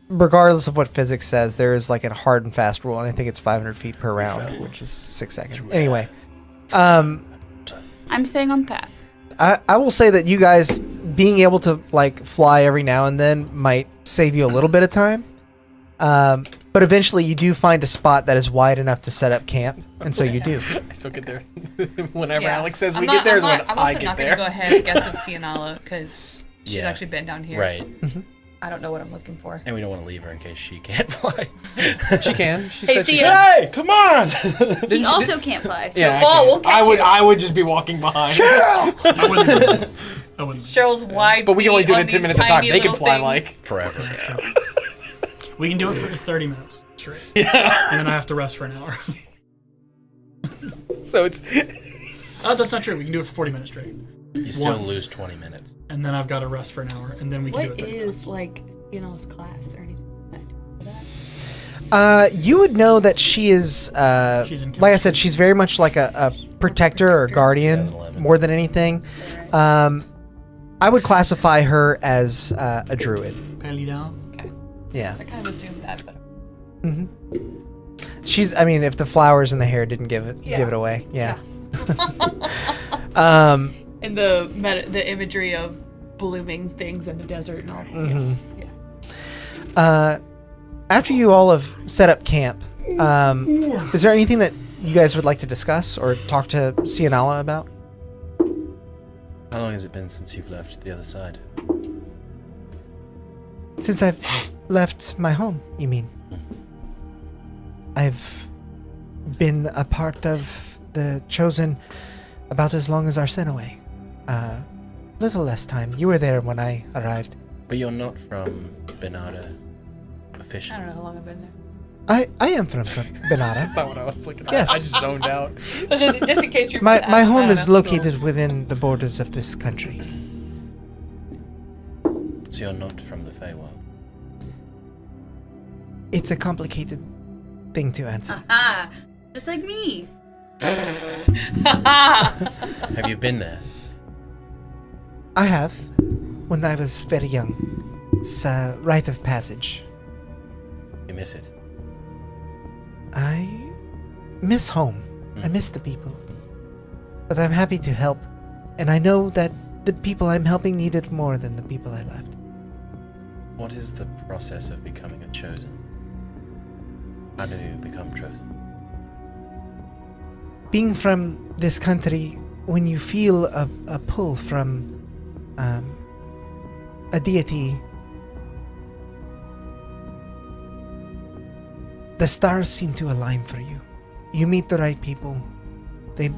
regardless of what physics says, there is like a hard and fast rule, and I think it's 500 feet per round, which is 6 seconds. Anyway, I'm staying on the path. I will say that you guys being able to like fly every now and then might save you a little bit of time. But eventually you do find a spot that is wide enough to set up camp, and so you do. I still get there. Whenever Yeah. Alex says I'm we not- get there is I'm when not- I I'm get also not there. gonna go ahead and guess of Cianala because she's Yeah. actually been down here. Right. I don't know what I'm looking for. And we don't want to leave her in case she can't fly. She can. She Hey, said she Cia. can. Hey, come on! He also can't fly. So Yeah, I fall, can. we'll catch you. I would just be walking behind. I wouldn't. Cheryl's wide. But we can only feet do it on in 10 these minutes at a time. tiny They can little fly things. like. Forever. We can do it for 30 minutes straight. Yeah. And then I have to rest for an hour. So it's. That's not true. We can do it for 40 minutes straight. You still Once. lose 20 minutes. And then I've got to rest for an hour. And then we can What do it 30 minutes. is like Cianala's class or anything like that? You would know that she is, She's in like I said, she's very much like a protector or guardian 2011. more than anything. I would classify her as a druid. Pally down. Yeah. I kind of assumed that, but Mm-hmm. I mean, if the flowers in the hair didn't give it away. Yeah. And the imagery of blooming things in the desert and all. Mhm. Yes. Yeah. After you all have set up camp, is there anything that you guys would like to discuss or talk to Shon'Daral about? How long has it been since you've left the other side? Since I've left my home, you mean? I've been a part of the Chosen about as long as Arsinoe. Little less time. You were there when I arrived. But you're not from Benada I officially. don't know how long I've been there. I am from Benada. That's not what I was looking at. Yes. I just zoned out. just in case you're. My I home don't is know. located within the borders of this country. So you're not from the Feywild. It's a complicated thing to answer. Ah, just like me. Have you been there? I have, when I was very young. It's a rite of passage. You miss it. I miss home. I miss the people. But I'm happy to help, and I know that the people I'm helping need it more than the people I left. What is the process of becoming a chosen? How do you become chosen? Being from this country, when you feel a pull from a deity, the stars seem to align for you. You meet the right people. But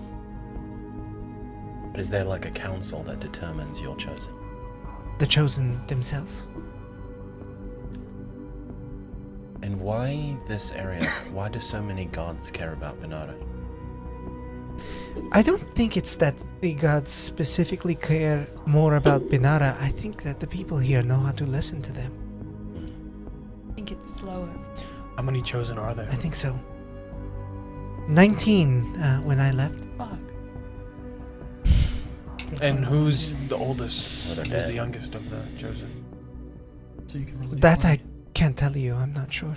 is there like a council that determines you're chosen? The chosen themselves. And why this area? Why do so many gods care about Benada? I don't think it's that the gods specifically care more about Benara. I think that the people here know how to listen to them. I think it's slower. How many chosen are there? I think so. 19 when I left. Fuck. And who's the oldest? Well, they're Who's dead. the youngest of the chosen? So you can really That I find- can't tell you. I'm not sure.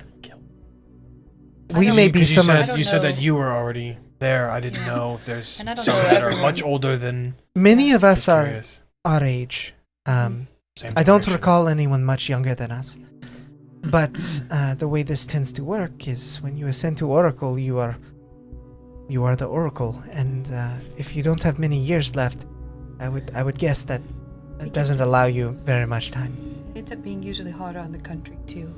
I We don't- may be 'Cause some I of... don't you said know. that you were already there. I didn't Yeah. know if there's And I don't some know that are everyone. much older than. Many of us Just are curious. our age. Same I don't generation. recall anyone much younger than us. But the way this tends to work is when you ascend to Oracle, you are the Oracle, and if you don't have many years left, I would guess that it doesn't allow you very much time. It ends up being usually harder on the country too.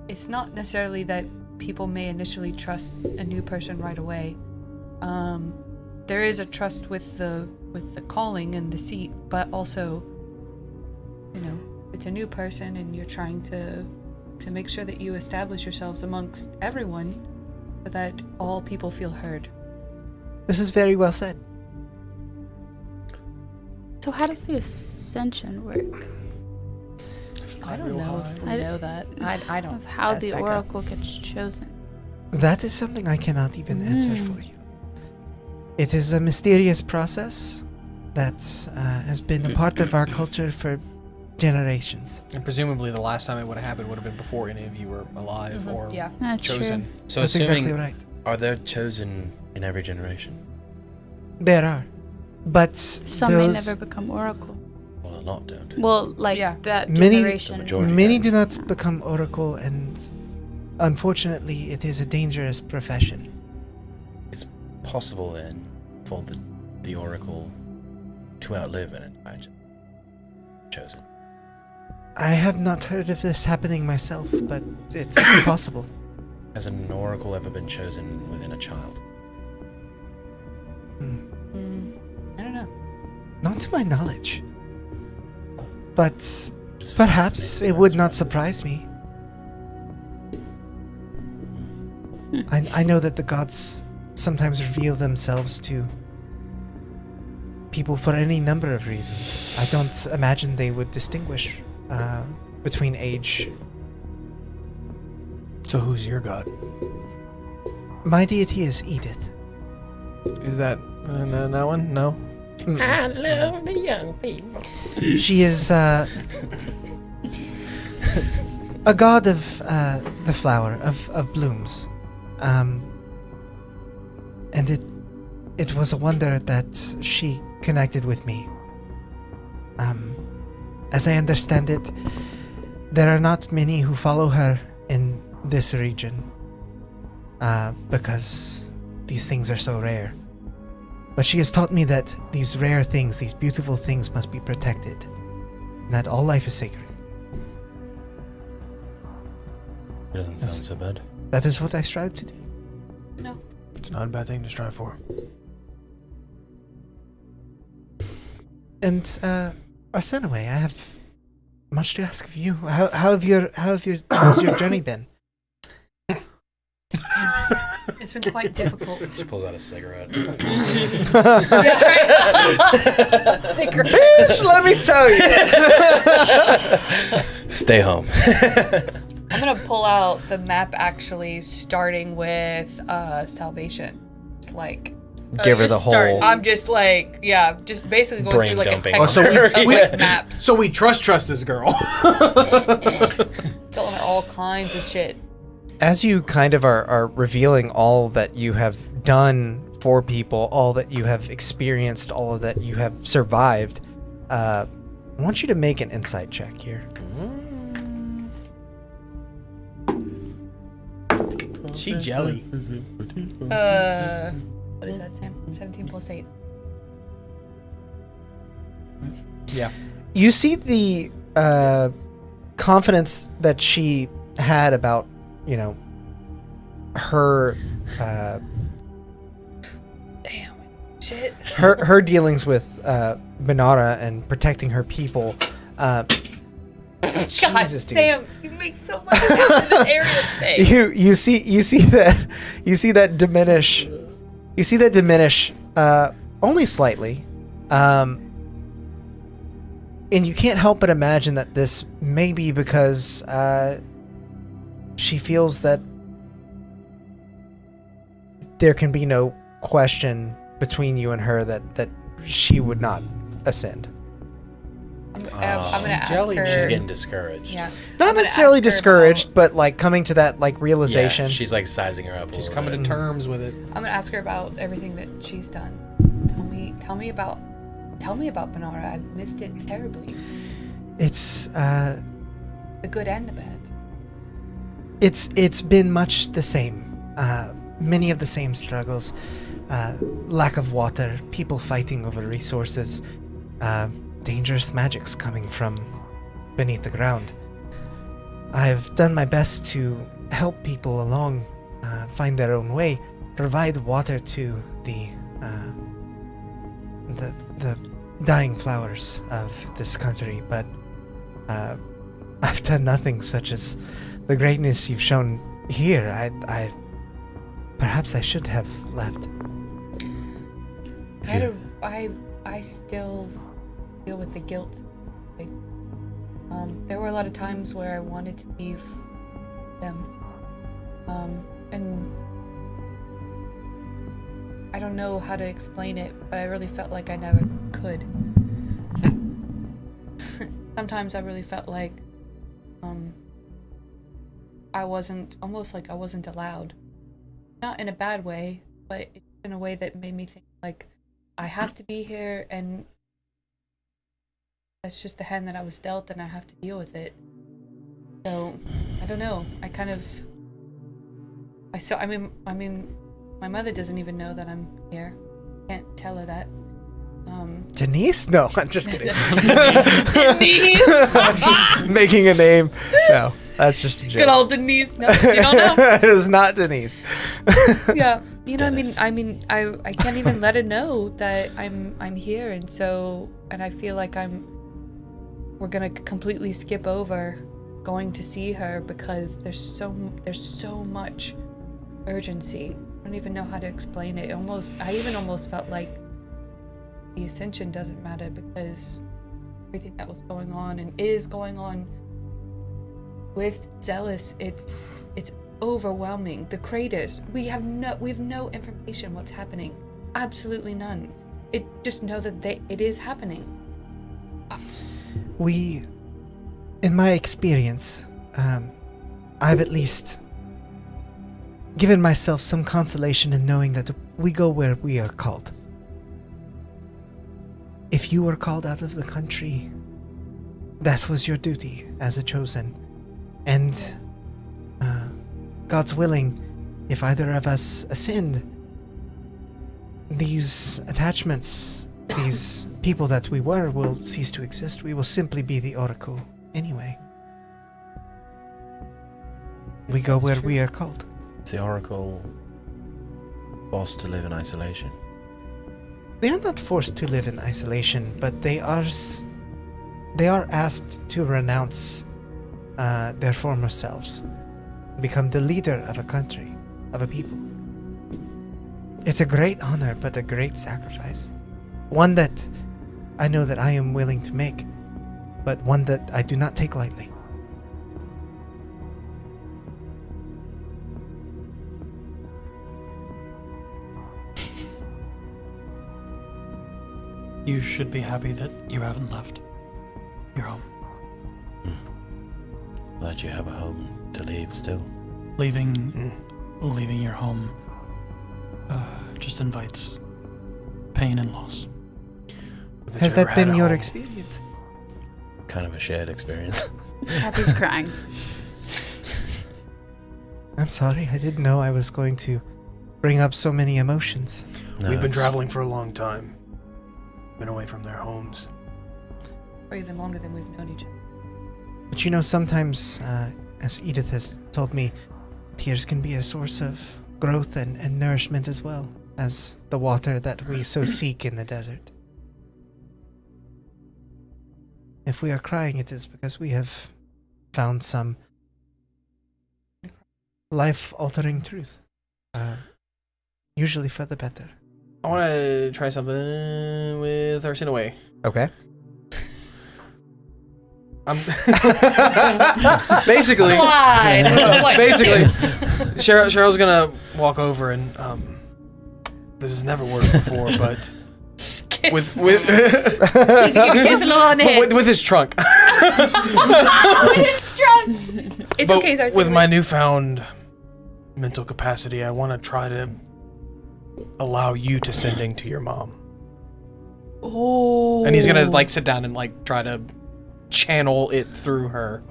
It's not necessarily that people may initially trust a new person right away. There is a trust with the calling and the seat, but also, it's a new person and you're trying to make sure that you establish yourselves amongst everyone so that all people feel heard. This is very well said. So how does the ascension work? I don't know if we I d- know that. I don't. Of how ask the Becca. oracle gets chosen? That is something I cannot even answer for you. It is a mysterious process that has been a part of our culture for generations. And presumably the last time it would have happened would have been before any of you were alive or Yeah. That's chosen. true. So That's assuming, exactly right. are there chosen in every generation? There are. But Some may never become oracle. Well, a lot don't. Well, like Yeah. that Many- generation. The majority. many don't. do not become oracle, and unfortunately it is a dangerous profession. Possible then for the Oracle to outlive an entire chosen. I have not heard of this happening myself, but it's possible. Has an Oracle ever been chosen within a child? I don't know. Not to my knowledge. But Just perhaps fascinating, it would that's not right. surprise me. I know that the gods sometimes reveal themselves to people for any number of reasons. I don't imagine they would distinguish between age. So who's your god? My deity is Edith. Is that that one? No. I love the young people. She is a god of the flower of blooms, and it was a wonder that she connected with me. As I understand it, there are not many who follow her in this region, because these things are so rare. But she has taught me that these rare things, these beautiful things, must be protected, and that all life is sacred. Doesn't sound so bad. That is what I strive to do. No. It's not a bad thing to strive for. And Arsinoe, I have much to ask of you. How's your journey been? It's been quite difficult. She pulls out a cigarette. Bitch, let me tell you. Stay home. I'm gonna pull out the map actually, starting with salvation. It's like Give her the whole. I'm just like, yeah, just basically going Brain through like dumping. a Oh, so textbook we- of like maps, So we trust this girl. filling out all kinds of shit. As you kind of are revealing all that you have done for people, all that you have experienced, all of that you have survived, I want you to make an insight check here. She jelly. What is that, Sam? 17 plus 8. Yeah. You see the confidence that she had about, her Damn. Shit. her dealings with Benara and protecting her people. God, Jesus, dude. Sam, you make so much sense in this area today. You see that diminish. You see that diminish only slightly, and you can't help but imagine that this may be because she feels that there can be no question between you and her that she would not ascend. I'm gonna ask jelly. her. She's getting discouraged. Yeah. I'm Not gonna necessarily ask her discouraged, but like coming to that like realization. Yeah, she's like sizing her up. She's a coming little to bit. terms with it. I'm gonna ask her about everything that she's done. Tell me about Benara. I've missed it terribly. It's The good and the bad. it's been much the same. Many of the same struggles. Lack of water, people fighting over resources, dangerous magics coming from beneath the ground. I've done my best to help people along, find their own way, provide water to the dying flowers of this country, but I've done nothing such as the greatness you've shown here. I perhaps I should have left. I still deal with the guilt. Like, there were a lot of times where I wanted to leave them, and I don't know how to explain it, but I really felt like I never could. Sometimes I really felt like I wasn't allowed. Not in a bad way, but in a way that made me think like I have to be here, and that's just the hand that I was dealt, and I have to deal with it. So I don't know. I mean, my mother doesn't even know that I'm here. Can't tell her that. Denise? No, I'm just kidding. Denise. Making a name. No, that's just a joke. Good old Denise. No, you don't know. It is not Denise. Yeah, you know, Dennis. I can't even let her know that I'm here, and I feel like we're gonna completely skip over going to see her because there's so much urgency. I don't even know how to explain it. I even almost felt like the ascension doesn't matter because everything that was going on and is going on with Zheles, it's overwhelming. The craters, we have no information what's happening. Absolutely none. Just know that it is happening. In my experience, I've at least given myself some consolation in knowing that we go where we are called. If you were called out of the country, that was your duty as a chosen. And God's willing, if either of us ascend, these attachments, these people that we were, will cease to exist. We will simply be the Oracle anyway. We go where we are called. Is the Oracle forced to live in isolation? They are not forced to live in isolation, but they are asked to renounce their former selves, become the leader of a country, of a people. It's a great honor, but a great sacrifice. One that I know that I am willing to make, but one that I do not take lightly. You should be happy that you haven't left your home. That you have a home to leave still. Leaving your home just invites pain and loss. Has that been your experience? Kind of a shared experience. Taffy's crying. I'm sorry, I didn't know I was going to bring up so many emotions. No, We've been it's- traveling for a long time. Been away from their homes. Or even longer than we've known each other. But you know, sometimes, as Edith has told me, tears can be a source of growth and nourishment as well as the water that we so seek in the desert. If we are crying, it is because we have found some life-altering truth. Usually for the better. I want to try something with Arsinoe. Okay. Basically, Slide! Like, basically, Cheryl's gonna walk over and this has never worked before, but kiss. with Kiss a little on the head. with his trunk. It's drunk. It's But okay, Zarcy. with my newfound mental capacity, I want to try to allow you to sending to your mom. Oh. And he's gonna like sit down and like try to channel it through her.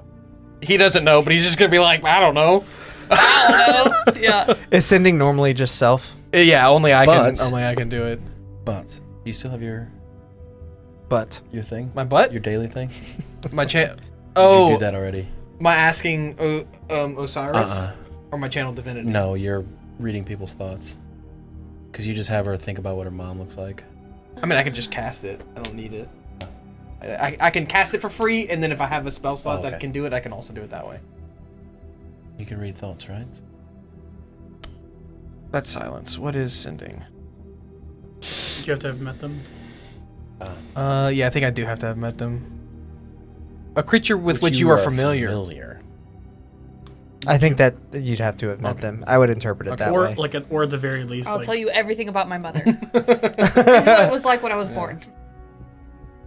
He doesn't know, but he's just gonna be like, I don't know. Yeah. Is sending normally just self? Yeah, only I But- can do it. But you still have your thing? My butt? Your daily thing? My Did Oh, you do that already? my asking Osiris or my channel divinity. No, you're reading people's thoughts. Because you just have her think about what her mom looks like. I mean, I can just cast it. I don't need it. I can cast it for free, and then if I have a spell slot that okay. can do it, I can also do it that way. You can read thoughts, right? That's silence. What is sending? You have to have met them. Yeah, I think I do have to have met them. A creature with which you are familiar. I think that you'd have to have met them. I would interpret it that or way. or at the very least, I'll like, tell you everything about my mother. This is what it was like when I was born.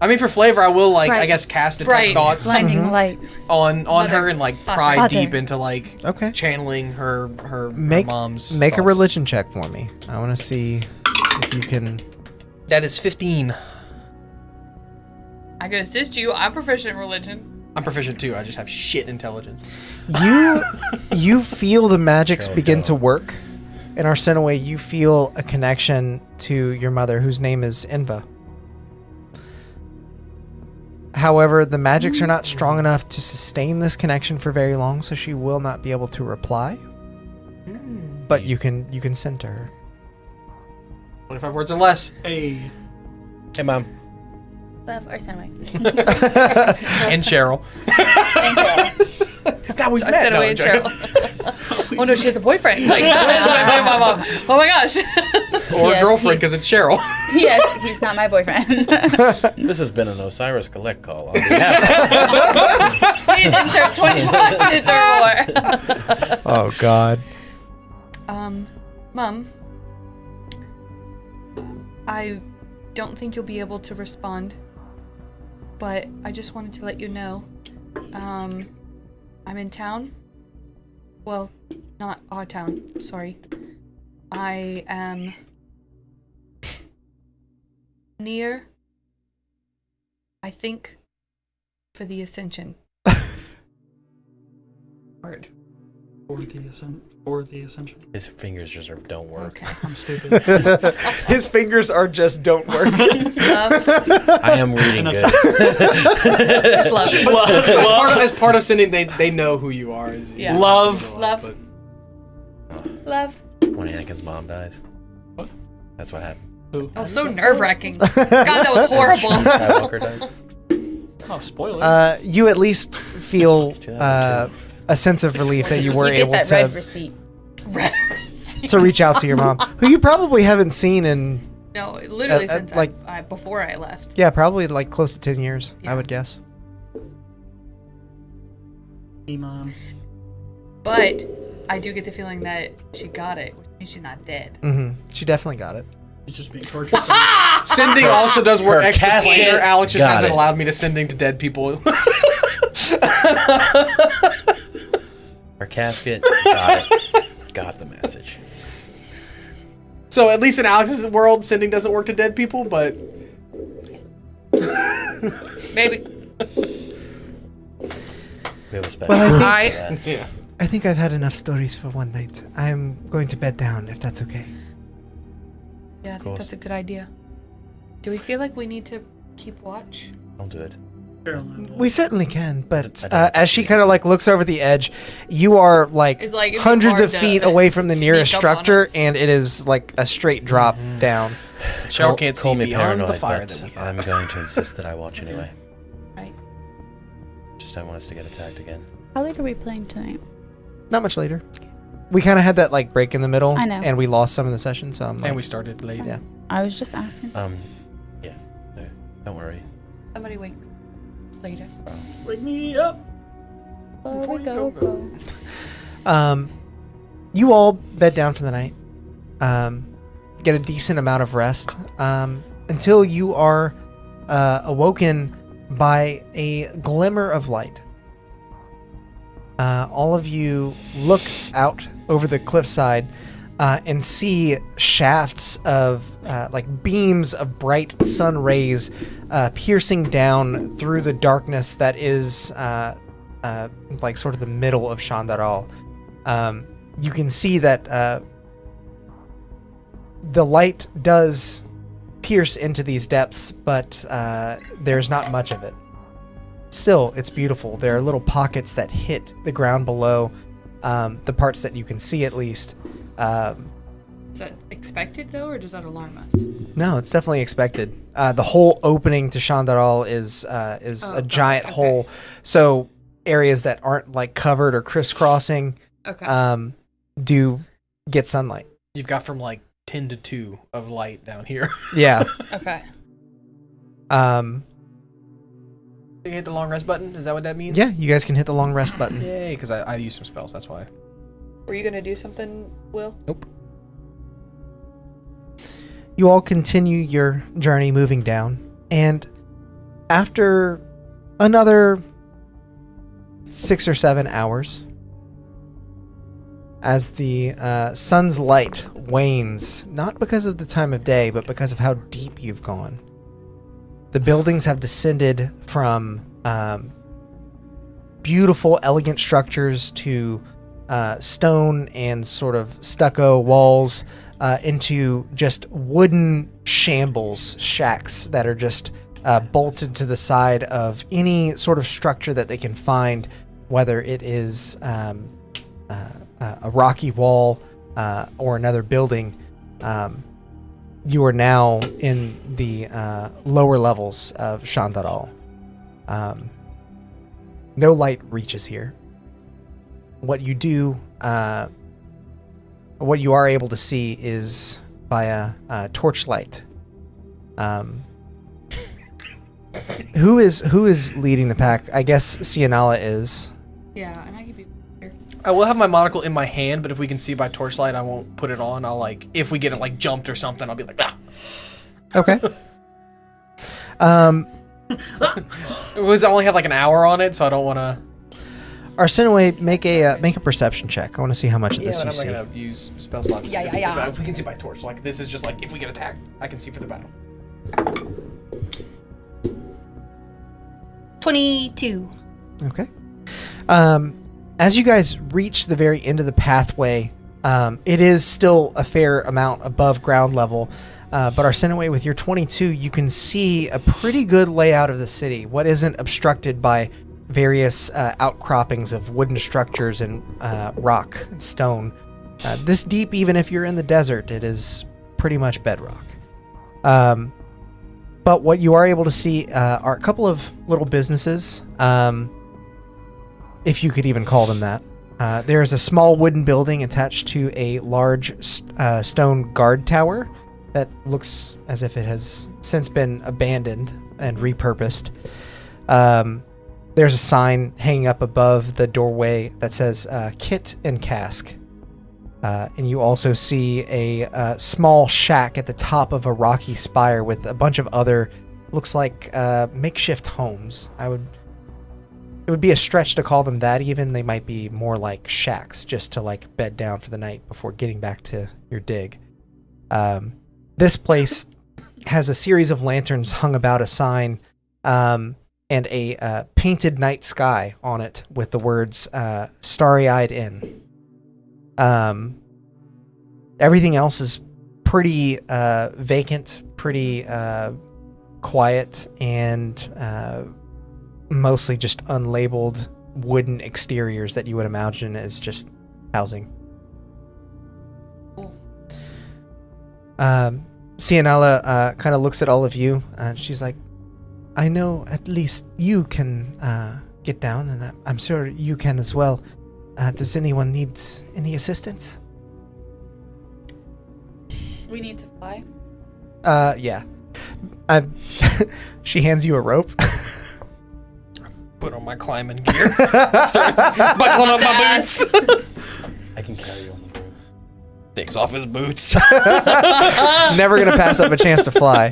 I mean, for flavor, I will I Right. guess cast detect Right. thoughts Blinding light. on Mother. her and like pry Father. deep into like Okay. channeling her Make mom's. make a thoughts. religion check for me. I want to see if you can. That is 15. I can assist you. I'm proficient in religion. I'm proficient too. I just have shit intelligence. You feel the magics Cheryl, begin go. to work. In Arsinoe, you feel a connection to your mother, whose name is Inva. However, the magics are not strong enough to sustain this connection for very long, so she will not be able to reply. But you can send to her. 25 words or less. hey, Hey, Mom. Love Arsinoe. And Cheryl. Thank you. Now we've I met. said No, away I'm and joking. Cheryl. Oh no, she has a boyfriend. Like, my mom. Oh my gosh. Or Yes, girlfriend, he's- because it's Cheryl. Yes, he's not my boyfriend. This has been an Osiris Collect call on behalf Please insert 25 cents or more. Oh God. Mom. I don't think you'll be able to respond, but I just wanted to let you know, I'm in town. Well, not our town. Sorry. I am near, I think, for the Ascension. Word. For the ascension. His fingers just don't work. Okay. I'm stupid. His fingers are just don't work. I am reading And good. Just love. As part of sending, they know who you are. Yeah. Love. Love. but- Love. When Anakin's mom dies. What? That's what happened. That was so nerve-wracking. God, that was horrible. Skywalker dies. Oh, spoiler. You at least feel It's 2002. a sense of relief that you were get able that red to receipt. to reach out to your mom, who you probably haven't seen in No, literally since like- before I left. yeah, probably like close to 10 years, I Yeah. would guess. Hey, Mom. But I do get the feeling that she got it, which means she's not dead. She definitely got it. He's just being tortured. Sending also does work Her extra casket later. Alex just got hasn't it. allowed me to sending to dead people. Her casket. Got it. Got the message. So at least in Alex's world, sending doesn't work to dead people, but Maybe. We have a special. Well, I yeah. I think I've had enough stories for one night. I'm going to bed down, if that's okay. Yeah, I think course. that's a good idea. Do we feel like we need to keep watch? Don't do it. We certainly can, but I don't as she see it. kind of like looks over the edge, you are like, It's like, it'd be hundreds hard of to feet away from the sneak nearest up on structure, us. and it is like a straight drop down. Cheryl can't see Call me beyond paranoid, the fire but that we I'm have. going to insist that I watch anyway. Right. Just don't want us to get attacked again. How late are we playing tonight? Not much later. We kind of had that like break in the middle, I know. and we lost some of the session, so I'm like, And we started late. Yeah. I was just asking. Yeah. No, don't worry. Somebody wake me later. Wake me up. Before we you go. You all bed down for the night. Get a decent amount of rest until you are awoken by a glimmer of light. All of you look out over the cliffside and see shafts of like beams of bright sun rays piercing down through the darkness that is like sort of the middle of Shon'Daral. You can see that the light does pierce into these depths, but there's not much of it. Still, it's beautiful. There are little pockets that hit the ground below, the parts that you can see at least. Is that expected though, or does that alarm us? No, it's definitely expected. The whole opening to Shon'Daral is a giant okay. hole. So areas that aren't like covered or crisscrossing Okay. do get sunlight. You've got from like 10 to 2 of light down here. Yeah. Okay. You hit the long rest button? Is that what that means? Yeah, you guys can hit the long rest button. Yay, because I used some spells, that's why. Were you gonna do something, Will? Nope. You all continue your journey moving down, and after another 6 or 7 hours, as the sun's light wanes, not because of the time of day, but because of how deep you've gone, the buildings have descended from beautiful, elegant structures to stone and sort of stucco walls into just wooden shambles, shacks that are just bolted to the side of any sort of structure that they can find, whether it is a rocky wall or another building. You are now in the lower levels of Shon'Daral. No light reaches here. What you do, what you are able to see is via torchlight. Who is leading the pack? I guess Cianala is. Yeah, and I could be here. I will have my monocle in my hand, but if we can see by torchlight, I won't put it on. I'll like, if we get it like jumped or something, I'll be like, ah. Okay. It was I only have like an hour on it, so I don't want to. Arsinoe, make a perception check. I want to see how much of Yeah, this but you I'm see. not gonna use spell slots. Yeah, yeah, yeah. If we can see by torch, like this is just like if we get attacked, I can see for the battle. 22. Okay. As you guys reach the very end of the pathway, it is still a fair amount above ground level. But Arsinoe, with your 22, you can see a pretty good layout of the city. What isn't obstructed by various outcroppings of wooden structures and rock and stone. This deep, even if you're in the desert, it is pretty much bedrock. But what you are able to see are a couple of little businesses, if you could even call them that. There is a small wooden building attached to a large stone guard tower that looks as if it has since been abandoned and repurposed. There's a sign hanging up above the doorway that says Kit and Cask. And you also see a small shack at the top of a rocky spire with a bunch of other, looks like makeshift homes. It would be a stretch to call them that even. They might be more like shacks just to like bed down for the night before getting back to your dig. This place has a series of lanterns hung about a sign and a painted night sky on it with the words Starry-Eyed Inn. Everything else is pretty vacant, pretty quiet, and mostly just unlabeled wooden exteriors that you would imagine as just housing. Cianella kind of looks at all of you, and she's like, I know at least you can get down, and I'm sure you can as well. Does anyone need any assistance? We need to fly. Yeah. She hands you a rope. Put on my climbing gear. Start buckling up my boots. I can carry you on the roof. Takes off his boots. Never gonna pass up a chance to fly.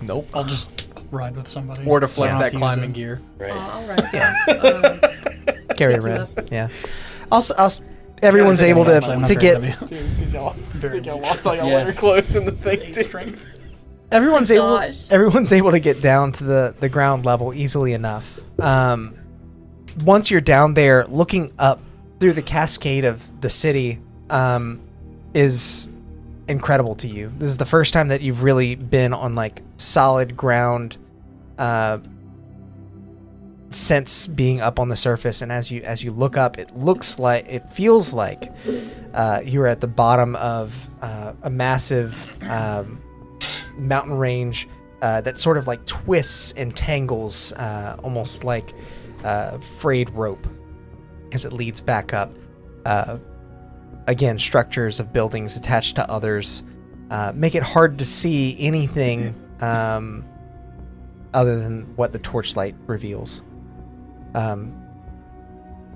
Nope. I'll just ride with somebody. Or to flex Yeah. that Have to use climbing it. gear. Right. All right. Yeah. Carry Pick you around. up. Yeah. Also, everyone's Yeah, I able think to it's to not get very heavy. Dude, because y'all, Very y'all big. lost all y'all Yeah. winter clothes in the thing, Eight too. strength. everyone's Gosh. able to get down to the ground level easily enough. Once you're down there, looking up through the cascade of the city is incredible to you. This is the first time that you've really been on like solid ground since being up on the surface. And as you look up, it feels like you're at the bottom of a massive mountain range that sort of like twists and tangles, almost like frayed rope as it leads back up. Again, structures of buildings attached to others make it hard to see anything other than what the torchlight reveals.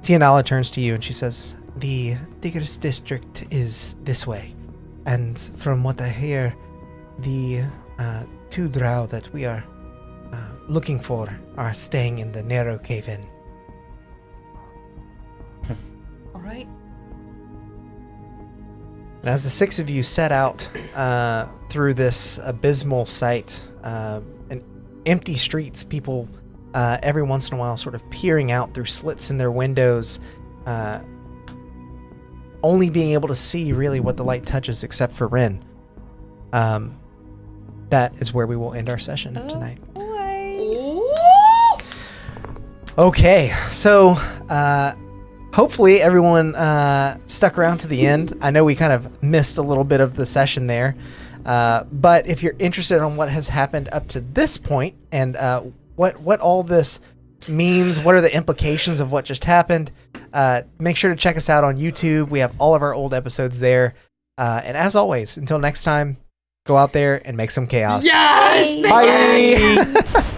Cianella turns to you and she says, the Diggers District is this way, and from what I hear, the two drow that we are looking for are staying in the narrow cave-in. All right. And as the six of you set out through this abysmal sight, and empty streets, people every once in a while sort of peering out through slits in their windows, only being able to see really what the light touches except for Rin. That is where we will end our session tonight. Okay, so hopefully everyone stuck around to the end. I know we kind of missed a little bit of the session there, but if you're interested in what has happened up to this point and what all this means, what are the implications of what just happened, make sure to check us out on YouTube. We have all of our old episodes there. And as always, until next time, go out there and make some chaos. Yes! Bye!